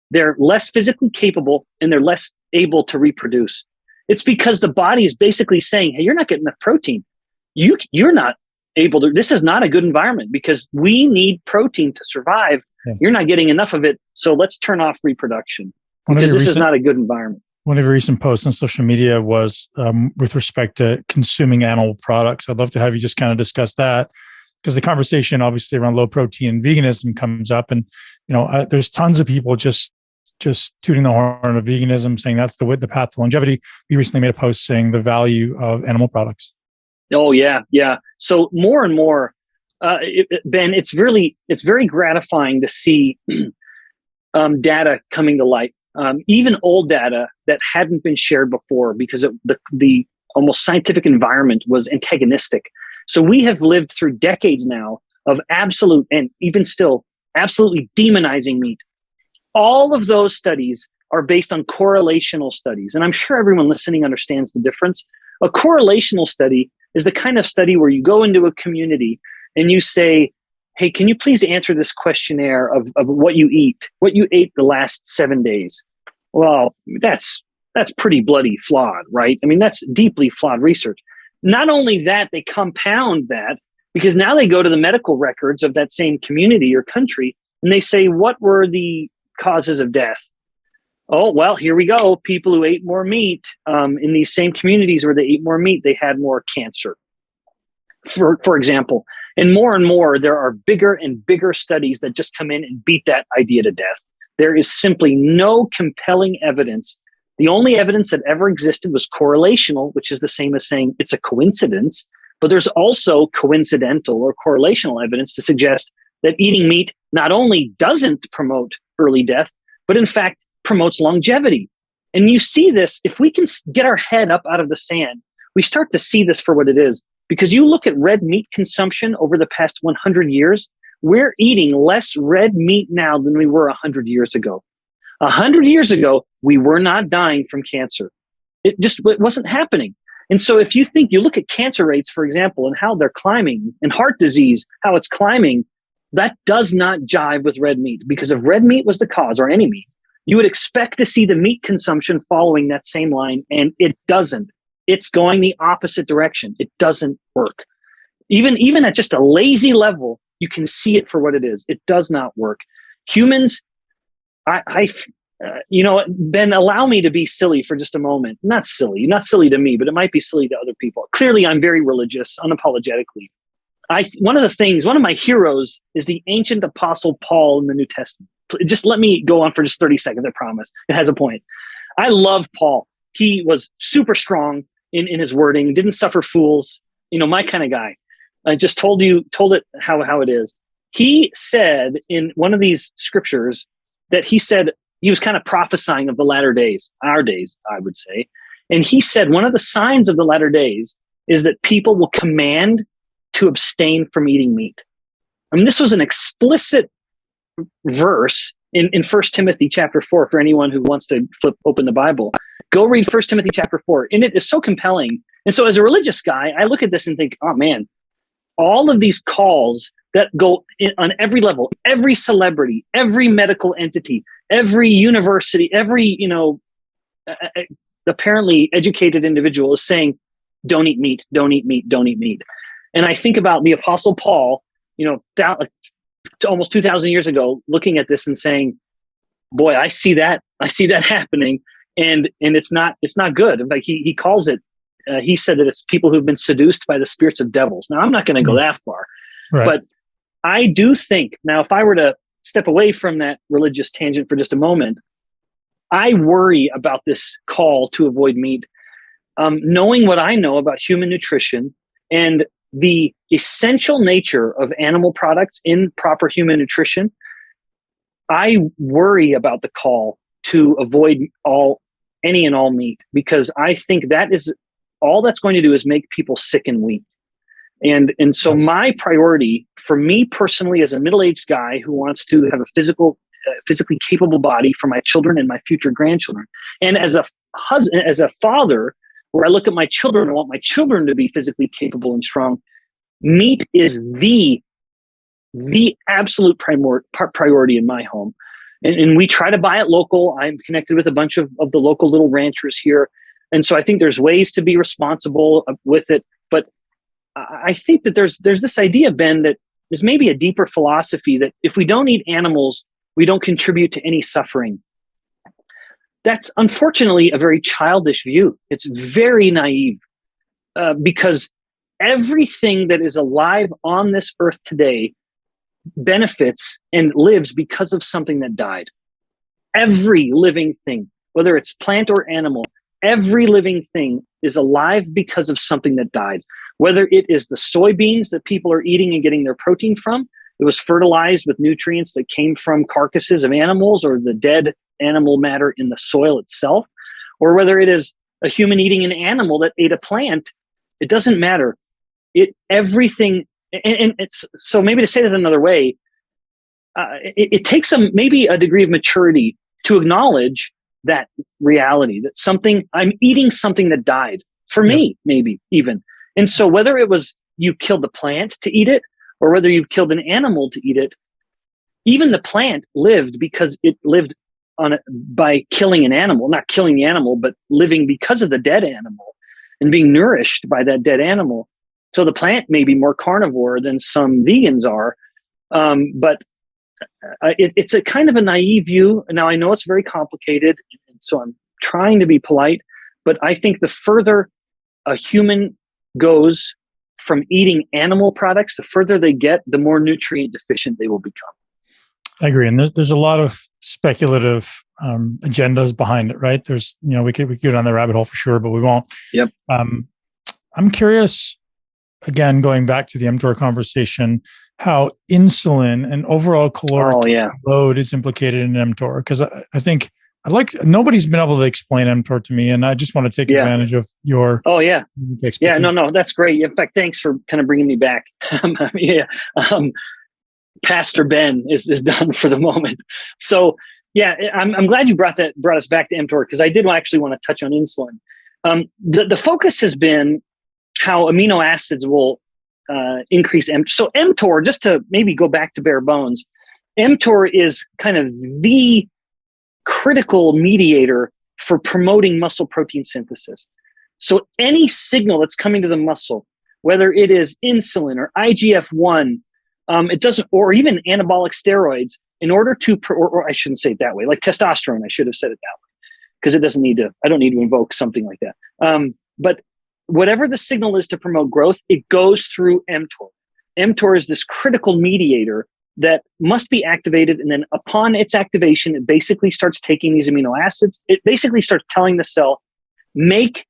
They're less physically capable and they're less able to reproduce. It's because the body is basically saying, hey, you're not getting enough protein. You're not able to, this is not a good environment because we need protein to survive. Yeah. You're not getting enough of it. So let's turn off reproduction because this is not a good environment. One of your recent posts on social media was with respect to consuming animal products. I'd love to have you just kind of discuss that, because the conversation obviously around low protein veganism comes up, and there's tons of people just tooting the horn of veganism, saying that's the path to longevity. We recently made a post saying the value of animal products. Oh yeah. So more and more, Ben, it's very gratifying to see data coming to light. Even old data that hadn't been shared before because the almost scientific environment was antagonistic. So we have lived through decades now of absolute, and even still, absolutely demonizing meat. All of those studies are based on correlational studies. And I'm sure everyone listening understands the difference. A correlational study is the kind of study where you go into a community and you say, hey, can you please answer this questionnaire of what you ate the last 7 days? Well, that's pretty bloody flawed, right? I mean, that's deeply flawed research. Not only that, they compound that because now they go to the medical records of that same community or country and they say, what were the causes of death? Oh, well, here we go. People who ate more meat in these same communities where they ate more meat, they had more cancer, for example. And more, there are bigger and bigger studies that just come in and beat that idea to death. There is simply no compelling evidence. The only evidence that ever existed was correlational, which is the same as saying it's a coincidence. But there's also coincidental or correlational evidence to suggest that eating meat not only doesn't promote early death, but in fact promotes longevity. And you see this, if we can get our head up out of the sand, we start to see this for what it is. Because you look at red meat consumption over the past 100 years, we're eating less red meat now than we were 100 years ago. 100 years ago, we were not dying from cancer. It wasn't happening. And so if you look at cancer rates, for example, and how they're climbing, and heart disease, how it's climbing, that does not jive with red meat, because if red meat was the cause, or any meat, you would expect to see the meat consumption following that same line, and it doesn't. It's going the opposite direction. It doesn't work. Even at just a lazy level, you can see it for what it is. It does not work. Humans, Ben, allow me to be silly for just a moment. Not silly to me, but it might be silly to other people. Clearly, I'm very religious, unapologetically. One of my heroes is the ancient apostle Paul in the New Testament. Just let me go on for just 30 seconds, I promise. It has a point. I love Paul. He was super strong in his wording, didn't suffer fools, my kind of guy. I just told it how it is. He said in one of these scriptures that he was kind of prophesying of the latter days, our days, I would say. And he said one of the signs of the latter days is that people will command to abstain from eating meat. I mean, this was an explicit verse in 1 Timothy chapter 4 for anyone who wants to flip open the Bible. Go read 1 Timothy chapter 4. And it is so compelling. And so as a religious guy, I look at this and think, oh man, all of these calls that go on every level, every celebrity, every medical entity, every university, every, apparently educated individual is saying, don't eat meat, don't eat meat, don't eat meat. And I think about the Apostle Paul, almost 2,000 years ago, looking at this and saying, boy, I see that happening. And it's not good. Like he calls it, he said that it's people who've been seduced by the spirits of devils. Now, I'm not going to go that far, right. But I do think, now, if I were to step away from that religious tangent for just a moment, I worry about this call to avoid meat. Knowing what I know about human nutrition and the essential nature of animal products in proper human nutrition, I worry about the call to avoid any and all meat, because I think that is all that's going to do is make people sick and weak. And so my priority for me personally, as a middle-aged guy who wants to have a physically capable body for my children and my future grandchildren, and as a husband, as a father, where I look at my children and want my children to be physically capable and strong, meat is the absolute priority in my home. And we try to buy it local. I'm connected with a bunch of the local little ranchers here. And so I think there's ways to be responsible with it. But I think that there's this idea, Ben, that there's maybe a deeper philosophy that if we don't eat animals, we don't contribute to any suffering. That's unfortunately a very childish view. It's very naive, because everything that is alive on this earth today benefits and lives because of something that died. Every living thing, whether it's plant or animal, every living thing is alive because of something that died. Whether it is the soybeans that people are eating and getting their protein from, it was fertilized with nutrients that came from carcasses of animals or the dead animal matter in the soil itself, or whether it is a human eating an animal that ate a plant, it doesn't matter. Everything, and it's so maybe to say that another way, it takes maybe a degree of maturity to acknowledge that reality, that I'm eating something that died for me, maybe even. And so whether it was you killed the plant to eat it, or whether you've killed an animal to eat it, even the plant lived because it lived by killing an animal, not killing the animal, but living because of the dead animal and being nourished by that dead animal. So the plant may be more carnivore than some vegans are, but it's a kind of a naive view. Now, I know it's very complicated, and so I'm trying to be polite, but I think the further a human goes from eating animal products, the further they get, the more nutrient deficient they will become. I agree. And there's a lot of speculative agendas behind it, right? There's, we could go down the rabbit hole for sure, but we won't. Yep. I'm curious, again, going back to the mTOR conversation, how insulin and overall caloric load is implicated in mTOR. Because I think nobody's been able to explain mTOR to me, and I just want to take advantage of your expertise. No, that's great. In fact, thanks for kind of bringing me back. Pastor Ben is done for the moment. So yeah, I'm glad you brought us back to mTOR, because I did actually want to touch on insulin. The focus has been how amino acids will increase mTOR. So mTOR, just to maybe go back to bare bones, mTOR is kind of the critical mediator for promoting muscle protein synthesis. So any signal that's coming to the muscle, whether it is insulin or IGF-1, it doesn't, or even anabolic steroids, in order to, or I shouldn't say it that way, like testosterone, I should have said it that way, because it doesn't need to, I don't need to invoke something like that. But whatever the signal is to promote growth, it goes through mTOR. mTOR is this critical mediator that must be activated. And then upon its activation, it basically starts taking these amino acids. It basically starts telling the cell, make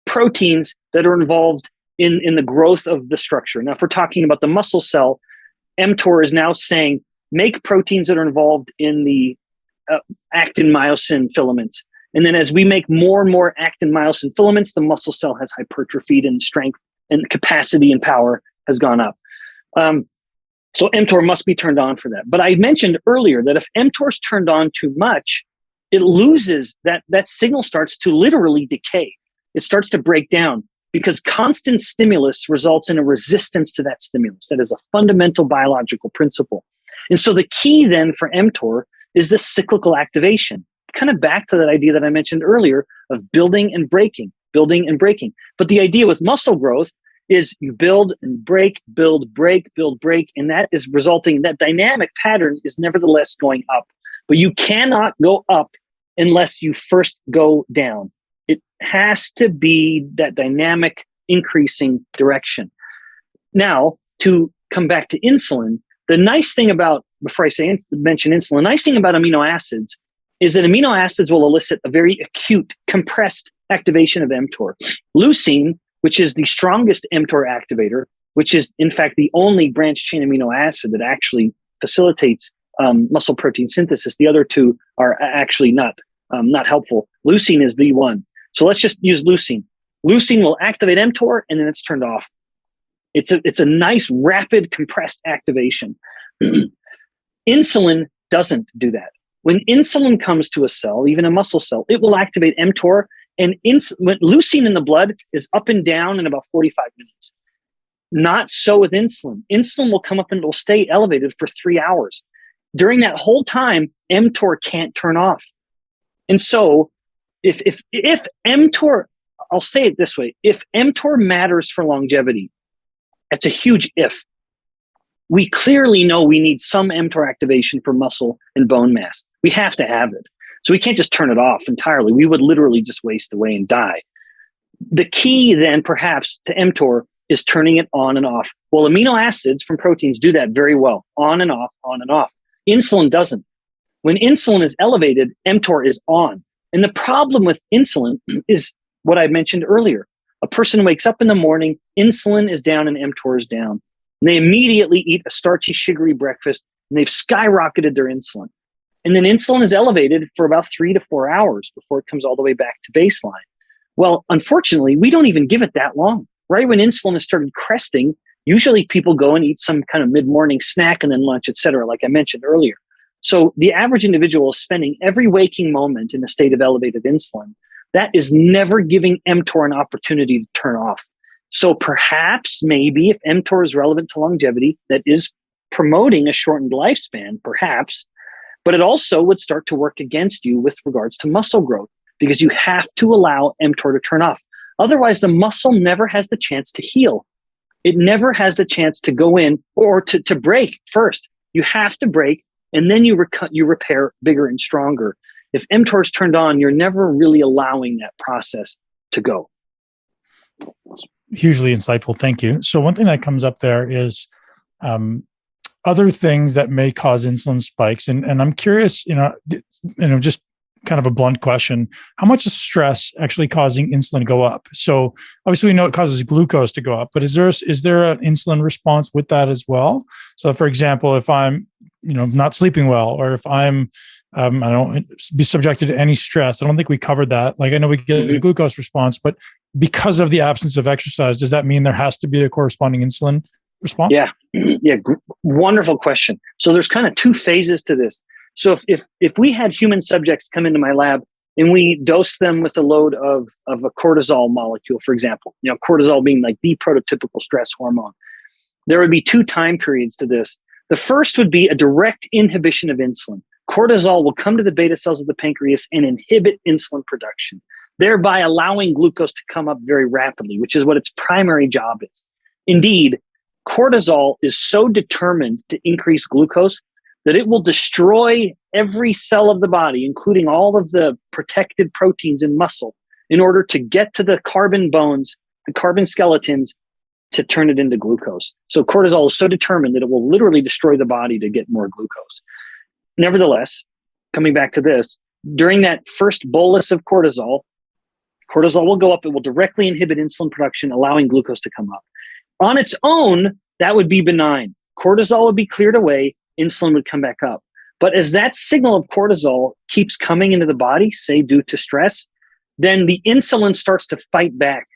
proteins that are involved in the growth of the structure. Now, if we're talking about the muscle cell, mTOR is now saying, make proteins that are involved in the actin-myosin filaments. And then as we make more and more actin-myosin filaments, the muscle cell has hypertrophied, and strength and capacity and power has gone up. So mTOR must be turned on for that. But I mentioned earlier that if mTOR is turned on too much, it loses that signal, starts to literally decay. It starts to break down, because constant stimulus results in a resistance to that stimulus. That is a fundamental biological principle. And so the key then for mTOR is this cyclical activation, kind of back to that idea that I mentioned earlier of building and breaking, building and breaking. But the idea with muscle growth is you build and break, build, break, build, break. And that is resulting, that dynamic pattern is nevertheless going up. But you cannot go up unless you first go down. It has to be that dynamic increasing direction. Now, to come back to insulin, the nice thing about, before I mention insulin, the nice thing about amino acids is that amino acids will elicit a very acute, compressed activation of mTOR. Leucine, which is the strongest mTOR activator, which is in fact the only branched chain amino acid that actually facilitates muscle protein synthesis. The other two are actually not helpful. Leucine is the one. So let's just use leucine. Leucine will activate mTOR, and then it's turned off. It's a nice, rapid, compressed activation. Insulin doesn't do that. When insulin comes to a cell, even a muscle cell, it will activate mTOR, and when leucine in the blood is up and down in about 45 minutes. Not so with insulin. Insulin will come up and it will stay elevated for 3 hours. During that whole time, mTOR can't turn off. And so if mTOR, I'll say it this way, if mTOR matters for longevity, it's a huge if. We clearly know we need some mTOR activation for muscle and bone mass. We have to have it. So we can't just turn it off entirely. We would literally just waste away and die. The key then perhaps to mTOR is turning it on and off. Well, amino acids from proteins do that very well, on and off, on and off. Insulin doesn't. When insulin is elevated, mTOR is on. And the problem with insulin is what I mentioned earlier. A person wakes up in the morning, insulin is down and mTOR is down. And they immediately eat a starchy, sugary breakfast, and they've skyrocketed their insulin. And then insulin is elevated for about 3 to 4 hours before it comes all the way back to baseline. Well, unfortunately, we don't even give it that long. Right when insulin has started cresting, usually people go and eat some kind of mid-morning snack and then lunch, et cetera, like I mentioned earlier. So the average individual is spending every waking moment in a state of elevated insulin. That is never giving mTOR an opportunity to turn off. So perhaps, maybe, if mTOR is relevant to longevity, that is promoting a shortened lifespan, perhaps, but it also would start to work against you with regards to muscle growth, because you have to allow mTOR to turn off. Otherwise, the muscle never has the chance to heal. It never has the chance to go in or to break first. You have to break, and then you repair bigger and stronger. If mTOR is turned on, you're never really allowing that process to go. It's hugely insightful. Thank you. So one thing that comes up there is other things that may cause insulin spikes. And I'm curious, just kind of a blunt question, how much is stress actually causing insulin to go up? So obviously we know it causes glucose to go up, but is there an insulin response with that as well? So for example, if I'm, not sleeping well, or if I'm, I don't be subjected to any stress, I don't think we covered that. Like I know we get a glucose response, but because of the absence of exercise, does that mean there has to be a corresponding insulin response? Yeah. Yeah. Wonderful question. So there's kind of two phases to this. So if we had human subjects come into my lab and we dose them with a load of a cortisol molecule, for example, cortisol being like the prototypical stress hormone, there would be two time periods to this. The first would be a direct inhibition of insulin. Cortisol will come to the beta cells of the pancreas and inhibit insulin production, thereby allowing glucose to come up very rapidly, which is what its primary job is. Indeed, cortisol is so determined to increase glucose that it will destroy every cell of the body, including all of the protected proteins in muscle, in order to get to the carbon bones, the carbon skeletons, to turn it into glucose. So cortisol is so determined that it will literally destroy the body to get more glucose. Nevertheless, coming back to this, during that first bolus of cortisol will go up. It will directly inhibit insulin production, allowing glucose to come up. On its own, that would be benign. Cortisol would be cleared away, insulin would come back up. But as that signal of cortisol keeps coming into the body, say due to stress, then the insulin starts to fight back.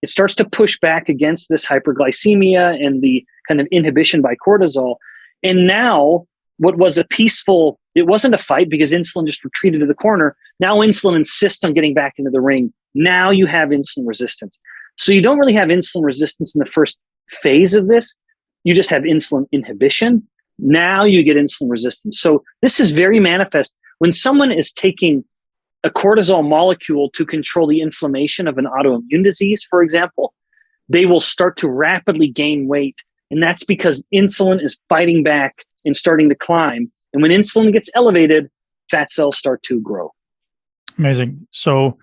It starts to push back against this hyperglycemia and the kind of inhibition by cortisol. And now what was a peaceful, it wasn't a fight because insulin just retreated to the corner. Now insulin insists on getting back into the ring. Now you have insulin resistance. So you don't really have insulin resistance in the first phase of this. You just have insulin inhibition. Now you get insulin resistance. So this is very manifest. When someone is taking a cortisol molecule to control the inflammation of an autoimmune disease, for example, they will start to rapidly gain weight. And that's because insulin is fighting back and starting to climb. And when insulin gets elevated, fat cells start to grow. Amazing. So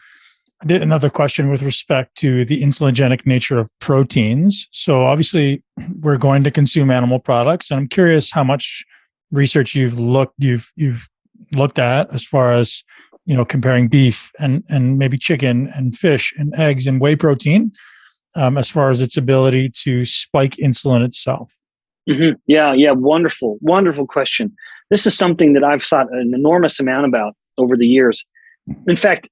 I did another question with respect to the insulinogenic nature of proteins. So obviously we're going to consume animal products, and I'm curious how much research you've looked at as far as, comparing beef and maybe chicken and fish and eggs and whey protein, as far as its ability to spike insulin itself. Mm-hmm. Yeah. Wonderful question. This is something that I've thought an enormous amount about over the years. In fact,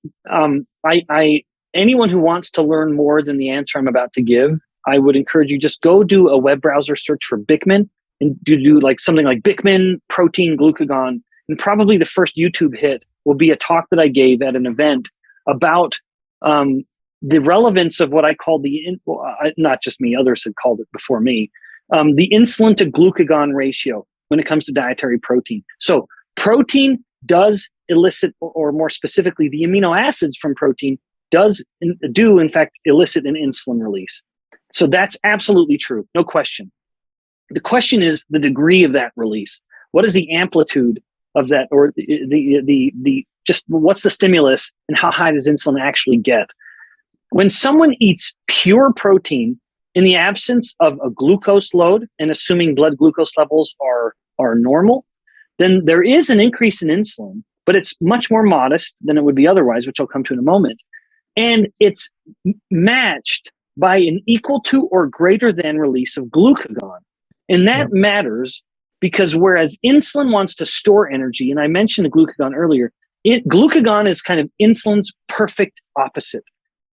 anyone who wants to learn more than the answer I'm about to give, I would encourage you just go do a web browser search for Bikman and do like something like Bikman protein glucagon. And probably the first YouTube hit will be a talk that I gave at an event about the relevance of what I call not just me, others had called it before me, the insulin to glucagon ratio when it comes to dietary protein. So protein does elicit, or more specifically, the amino acids from protein do in fact elicit an insulin release. So that's absolutely true, no question. The question is the degree of that release. What is the amplitude of that, or the just what's the stimulus, and how high does insulin actually get? When someone eats pure protein in the absence of a glucose load, and assuming blood glucose levels are normal, then there is an increase in insulin, but it's much more modest than it would be otherwise, which I'll come to in a moment. And it's matched by an equal to or greater than release of glucagon. And that matters because whereas insulin wants to store energy, and I mentioned the glucagon earlier, glucagon is kind of insulin's perfect opposite.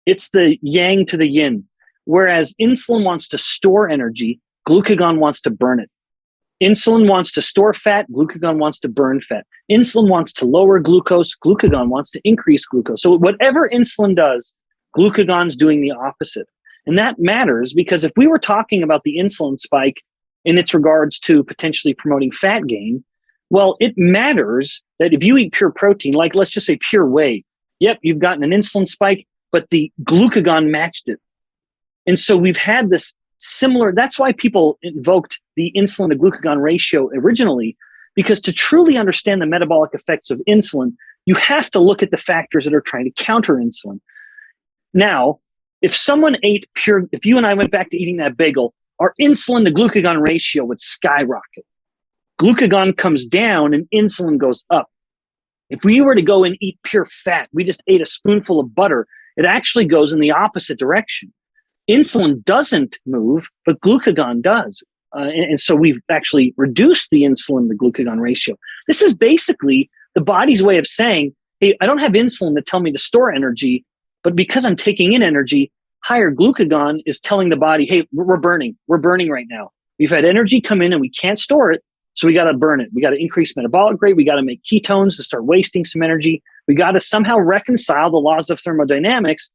It's the yang to the yin. Whereas insulin wants to store energy, glucagon wants to burn it. Insulin wants to store fat, glucagon wants to burn fat. Insulin wants to lower glucose, glucagon wants to increase glucose. So whatever insulin does, glucagon's doing the opposite. And that matters because if we were talking about the insulin spike in its regards to potentially promoting fat gain, well, it matters that if you eat pure protein, like let's just say pure whey, yep, you've gotten an insulin spike, but the glucagon matched it. And so we've had this similar, that's why people invoked the insulin to glucagon ratio originally, because to truly understand the metabolic effects of insulin, you have to look at the factors that are trying to counter insulin. Now, if you and I went back to eating that bagel, our insulin to glucagon ratio would skyrocket. Glucagon comes down and insulin goes up. If we were to go and eat pure fat, we just ate a spoonful of butter, it actually goes in the opposite direction. Insulin doesn't move, but glucagon does. And so we've actually reduced the insulin to glucagon ratio. This is basically the body's way of saying, hey, I don't have insulin to tell me to store energy, but because I'm taking in energy, higher glucagon is telling the body, hey, we're burning right now. We've had energy come in and we can't store it. So we got to burn it. We got to increase metabolic rate. We got to make ketones to start wasting some energy. We got to somehow reconcile the laws of thermodynamics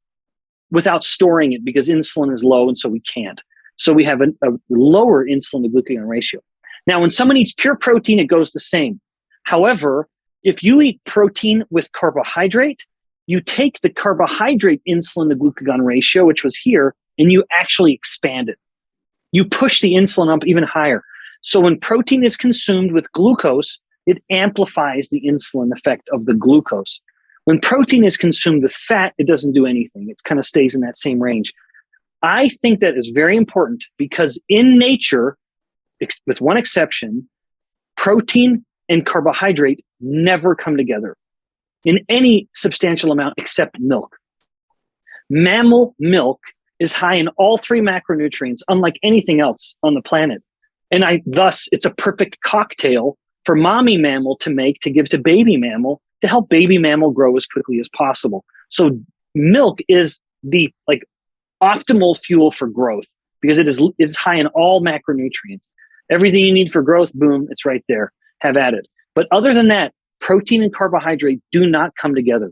without storing it because insulin is low. And so we can't. So we have a lower insulin to glucagon ratio. Now, when someone eats pure protein, it goes the same. However, if you eat protein with carbohydrate, you take the carbohydrate insulin to glucagon ratio, which was here, and you actually expand it. You push the insulin up even higher. So when protein is consumed with glucose, it amplifies the insulin effect of the glucose. When protein is consumed with fat, it doesn't do anything. It kind of stays in that same range. I think that is very important because in nature, with one exception, protein and carbohydrate never come together in any substantial amount except milk. Mammal milk is high in all three macronutrients, unlike anything else on the planet. And thus, it's a perfect cocktail for mommy mammal to make to give to baby mammal to help baby mammal grow as quickly as possible. So milk is the optimal fuel for growth because it's high in all macronutrients. Everything you need for growth, boom, it's right there. Have at it. But other than that, protein and carbohydrate do not come together.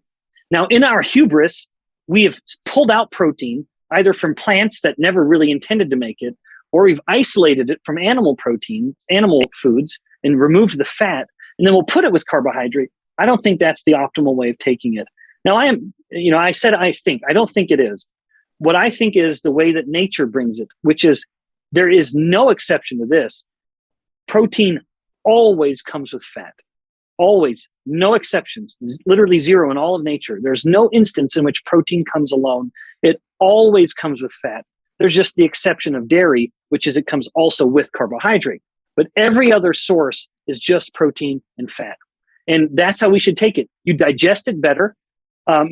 Now, in our hubris, we have pulled out protein either from plants that never really intended to make it, or we've isolated it from animal protein, animal foods, and removed the fat, and then we'll put it with carbohydrate. I don't think that's the optimal way of taking it. Now, I said I think. I don't think it is. What I think is the way that nature brings it, which is there is no exception to this. Protein always comes with fat. Always. No exceptions. Literally zero in all of nature. There's no instance in which protein comes alone. It always comes with fat. There's just the exception of dairy, which is it comes also with carbohydrate. But every other source is just protein and fat. And that's how we should take it. You digest it better,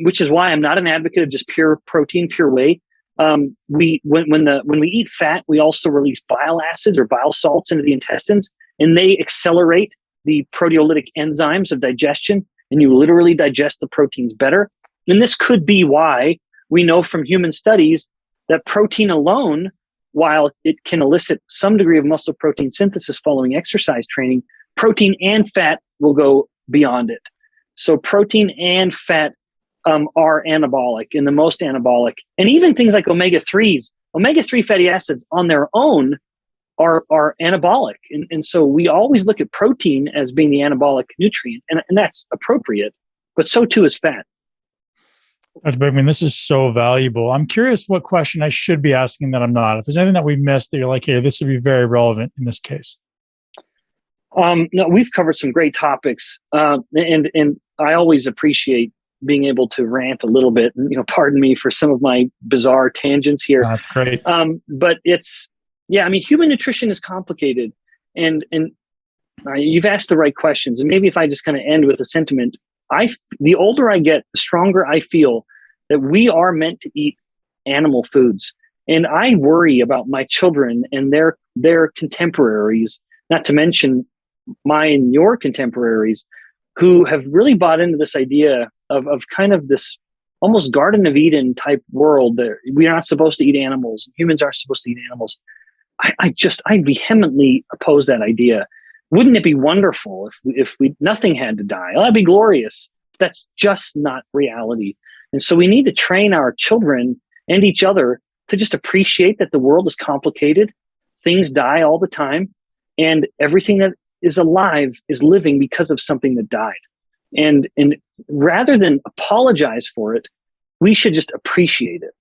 which is why I'm not an advocate of just pure protein, pure whey. When we eat fat, we also release bile acids or bile salts into the intestines, and they accelerate the proteolytic enzymes of digestion, and you literally digest the proteins better. And this could be why we know from human studies that protein alone, while it can elicit some degree of muscle protein synthesis following exercise training, protein and fat will go beyond it. So protein and fat are anabolic and the most anabolic. And even things like omega-3s, omega-3 fatty acids on their own are anabolic. And so we always look at protein as being the anabolic nutrient, and that's appropriate, but so too is fat. Dr. Bikman, this is so valuable. I'm curious what question I should be asking that I'm not. If there's anything that we missed that you're like, hey, this would be very relevant in this case. No, we've covered some great topics, and I always appreciate being able to rant a little bit. And, pardon me for some of my bizarre tangents here. That's great. But human nutrition is complicated, and you've asked the right questions. And maybe if I just kind of end with a sentiment, the older I get, the stronger I feel that we are meant to eat animal foods. And I worry about my children and their contemporaries, not to mention my and your contemporaries, who have really bought into this idea of kind of this almost Garden of Eden type world that we are not supposed to eat animals. Humans aren't supposed to eat animals. I vehemently oppose that idea. Wouldn't it be wonderful if nothing had to die? Oh, that'd be glorious. That's just not reality. And so we need to train our children and each other to just appreciate that the world is complicated. Things die all the time. And everything that is alive is living because of something that died. And rather than apologize for it, we should just appreciate it.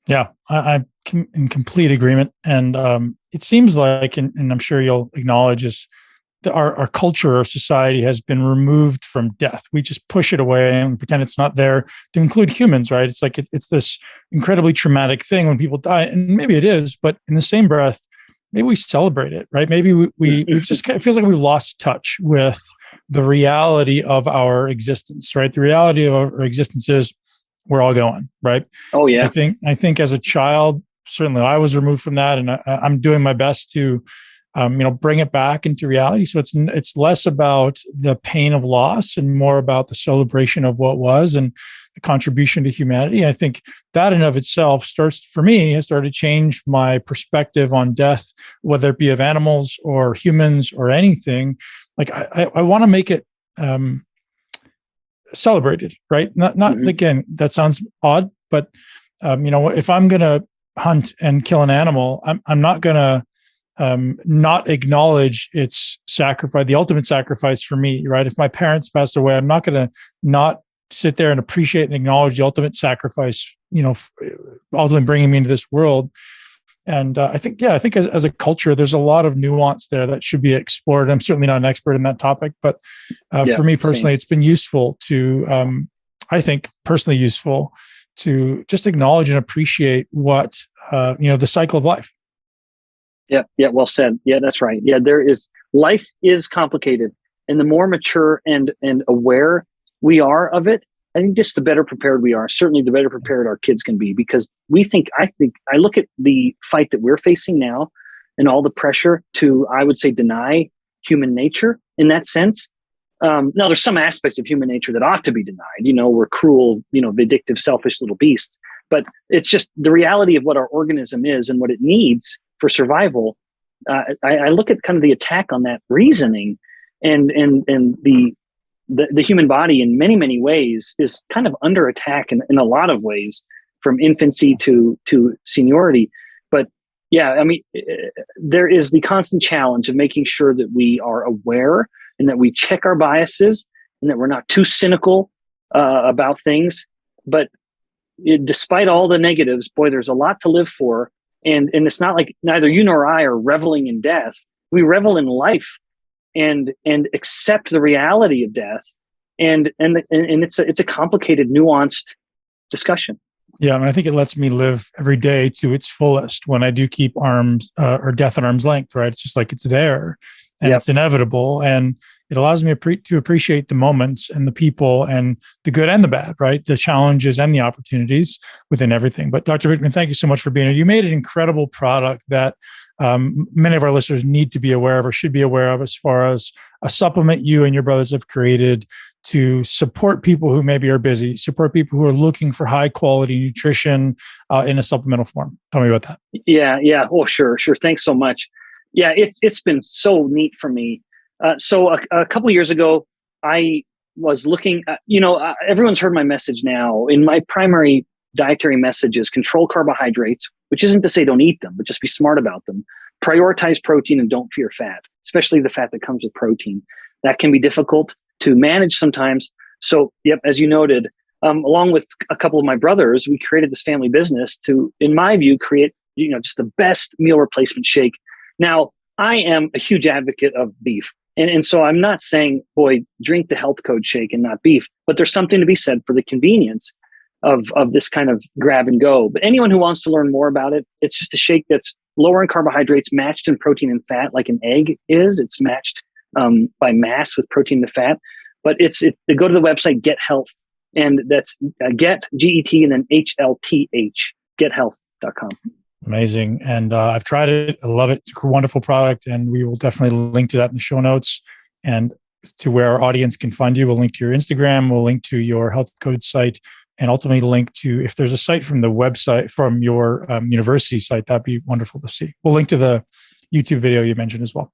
Yeah, I'm in complete agreement. And it seems like, and I'm sure you'll acknowledge, is that our culture, our society has been removed from death. We just push it away and pretend it's not there, to include humans, right? It's like it's this incredibly traumatic thing when people die. And maybe it is, but in the same breath, maybe we celebrate it, right? Maybe we've just, it feels like we've lost touch with the reality of our existence, right? The reality of our existence is we're all going, right? Oh yeah. I think as a child, certainly I was removed from that, and I'm doing my best to, bring it back into reality. So it's less about the pain of loss and more about the celebration of what was. And contribution to humanity. I think that in of itself has started to change my perspective on death, whether it be of animals or humans or anything. Like I want to make it celebrated, right? Not again, that sounds odd, but if I'm going to hunt and kill an animal, I'm not going to not acknowledge its sacrifice, the ultimate sacrifice for me, right? If my parents passed away, I'm not going to not sit there and appreciate and acknowledge the ultimate sacrifice, ultimately bringing me into this world. And I think as a culture, there's a lot of nuance there that should be explored. I'm certainly not an expert in that topic, but for me personally, it's been useful to, I think personally useful to just acknowledge and appreciate what, the cycle of life. Yeah. Well said. Yeah, that's right. Yeah, life is complicated, and the more mature and aware we are of it, I think just the better prepared we are. Certainly the better prepared our kids can be, because I look at the fight that we're facing now and all the pressure to, I would say, deny human nature in that sense. Now there's some aspects of human nature that ought to be denied. We're cruel, vindictive, selfish little beasts, but it's just the reality of what our organism is and what it needs for survival. I look at kind of the attack on that reasoning, and the human body in many, many ways is kind of under attack in a lot of ways, from infancy to seniority. But yeah, I mean, there is the constant challenge of making sure that we are aware and that we check our biases and that we're not too cynical about things. But despite all the negatives, boy, there's a lot to live for. And it's not like neither you nor I are reveling in death. We revel in life and accept the reality of death. And it's a complicated, nuanced discussion. Yeah, I think it lets me live every day to its fullest when I do keep or death at arm's length, right? It's just like it's there and it's inevitable. And it allows me to appreciate the moments and the people and the good and the bad, right? The challenges and the opportunities within everything. But Dr. Bikman, thank you so much for being here. You made an incredible product that many of our listeners need to be aware of or should be aware of, as far as a supplement you and your brothers have created to support people who maybe are busy, support people who are looking for high quality nutrition in a supplemental form. Tell me about that. Yeah. Oh, sure. Thanks so much. Yeah, it's been so neat for me. So a couple of years ago, I was looking, everyone's heard my message now. In my primary dietary message is control carbohydrates, which isn't to say don't eat them, but just be smart about them. Prioritize protein and don't fear fat, especially the fat that comes with protein. That can be difficult to manage sometimes. So, as you noted, along with a couple of my brothers, we created this family business to, in my view, create, just the best meal replacement shake. Now, I am a huge advocate of beef. And so I'm not saying, boy, drink the health code shake and not beef, but there's something to be said for the convenience of this kind of grab and go. But anyone who wants to learn more about it, it's just a shake that's lower in carbohydrates, matched in protein and fat, like an egg is. It's matched by mass with protein to fat. But they go to the website Get Health, and that's Get, G-E-T, and then H-L-T-H, gethealth.com. Amazing. And I've tried it. I love it. It's a wonderful product. And we will definitely link to that in the show notes and to where our audience can find you. We'll link to your Instagram. We'll link to your health code site, and ultimately link to, if there's a site from the website, from your university site, that'd be wonderful to see. We'll link to the YouTube video you mentioned as well.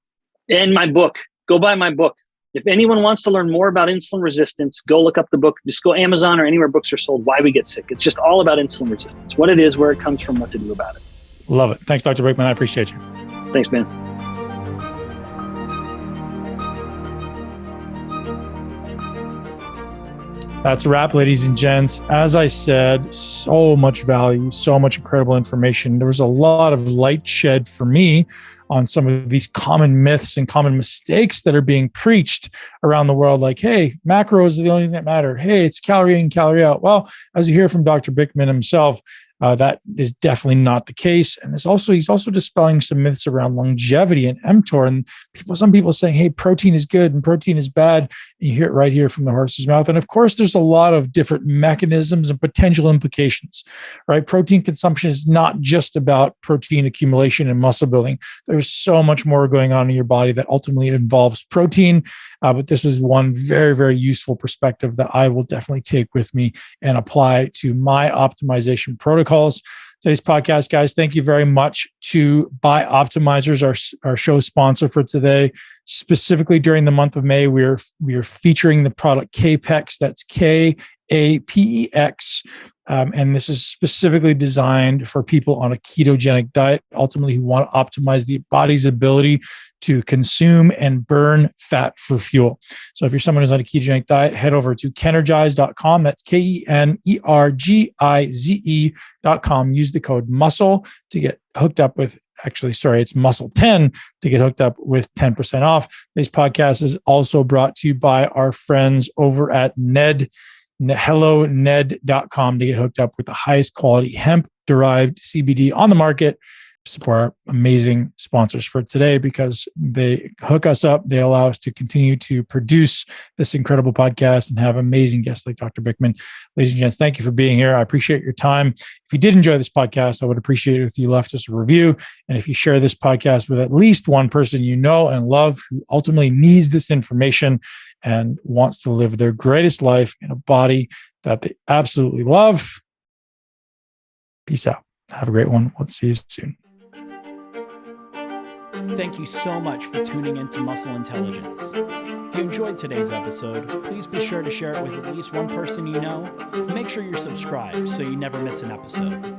And my book. Go buy my book. If anyone wants to learn more about insulin resistance, go look up the book. Just go Amazon or anywhere books are sold. Why We Get Sick. It's just all about insulin resistance, what it is, where it comes from, what to do about it. Love it. Thanks, Dr. Bikman. I appreciate you. Thanks, Ben. That's a wrap, ladies and gents. As I said, so much value, so much incredible information. There was a lot of light shed for me on some of these common myths and common mistakes that are being preached around the world. Like, hey, macros are the only thing that matter. Hey, it's calorie in, calorie out. Well, as you hear from Dr. Bikman himself, That is definitely not the case. And he's also dispelling some myths around longevity and mTOR. And some people saying, hey, protein is good and protein is bad. And you hear it right here from the horse's mouth. And of course, there's a lot of different mechanisms and potential implications, right? Protein consumption is not just about protein accumulation and muscle building. There's so much more going on in your body that ultimately involves protein. But this was one very, very useful perspective that I will definitely take with me and apply to my optimization protocols. Today's podcast, guys, thank you very much to BiOptimizers, our show sponsor for today. Specifically during the month of May, we are featuring the product KApex. That's KAPEX. And this is specifically designed for people on a ketogenic diet, ultimately who want to optimize the body's ability to consume and burn fat for fuel. So if you're someone who's on a ketogenic diet, head over to kenergize.com. That's KENERGIZE.com. Use the code MUSCLE to get hooked up with, it's muscle 10 to get hooked up with 10% off. This podcast is also brought to you by our friends over at HelloNed.com to get hooked up with the highest quality hemp-derived CBD on the market. Support our amazing sponsors for today because they hook us up. They allow us to continue to produce this incredible podcast and have amazing guests like Dr. Bikman. Ladies and gents, thank you for being here. I appreciate your time. If you did enjoy this podcast, I would appreciate it if you left us a review. And if you share this podcast with at least one person you know and love who ultimately needs this information and wants to live their greatest life in a body that they absolutely love. Peace out. Have a great one. We'll see you soon. Thank you so much for tuning into Muscle Intelligence. If you enjoyed today's episode, please be sure to share it with at least one person you know. And make sure you're subscribed so you never miss an episode.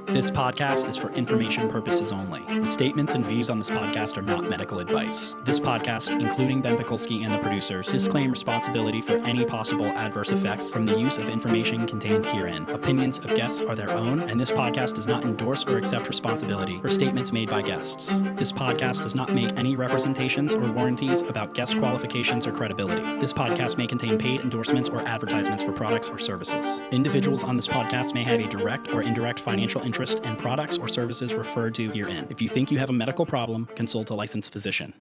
This podcast is for information purposes only. The statements and views on this podcast are not medical advice. This podcast, including Ben Pakulski and the producers, disclaim responsibility for any possible adverse effects from the use of information contained herein. Opinions of guests are their own, and this podcast does not endorse or accept responsibility for statements made by guests. This podcast does not make any representations or warranties about guest qualifications or credibility. This podcast may contain paid endorsements or advertisements for products or services. Individuals on this podcast may have a direct or indirect financial interest in products or services referred to herein. If you think you have a medical problem, consult a licensed physician.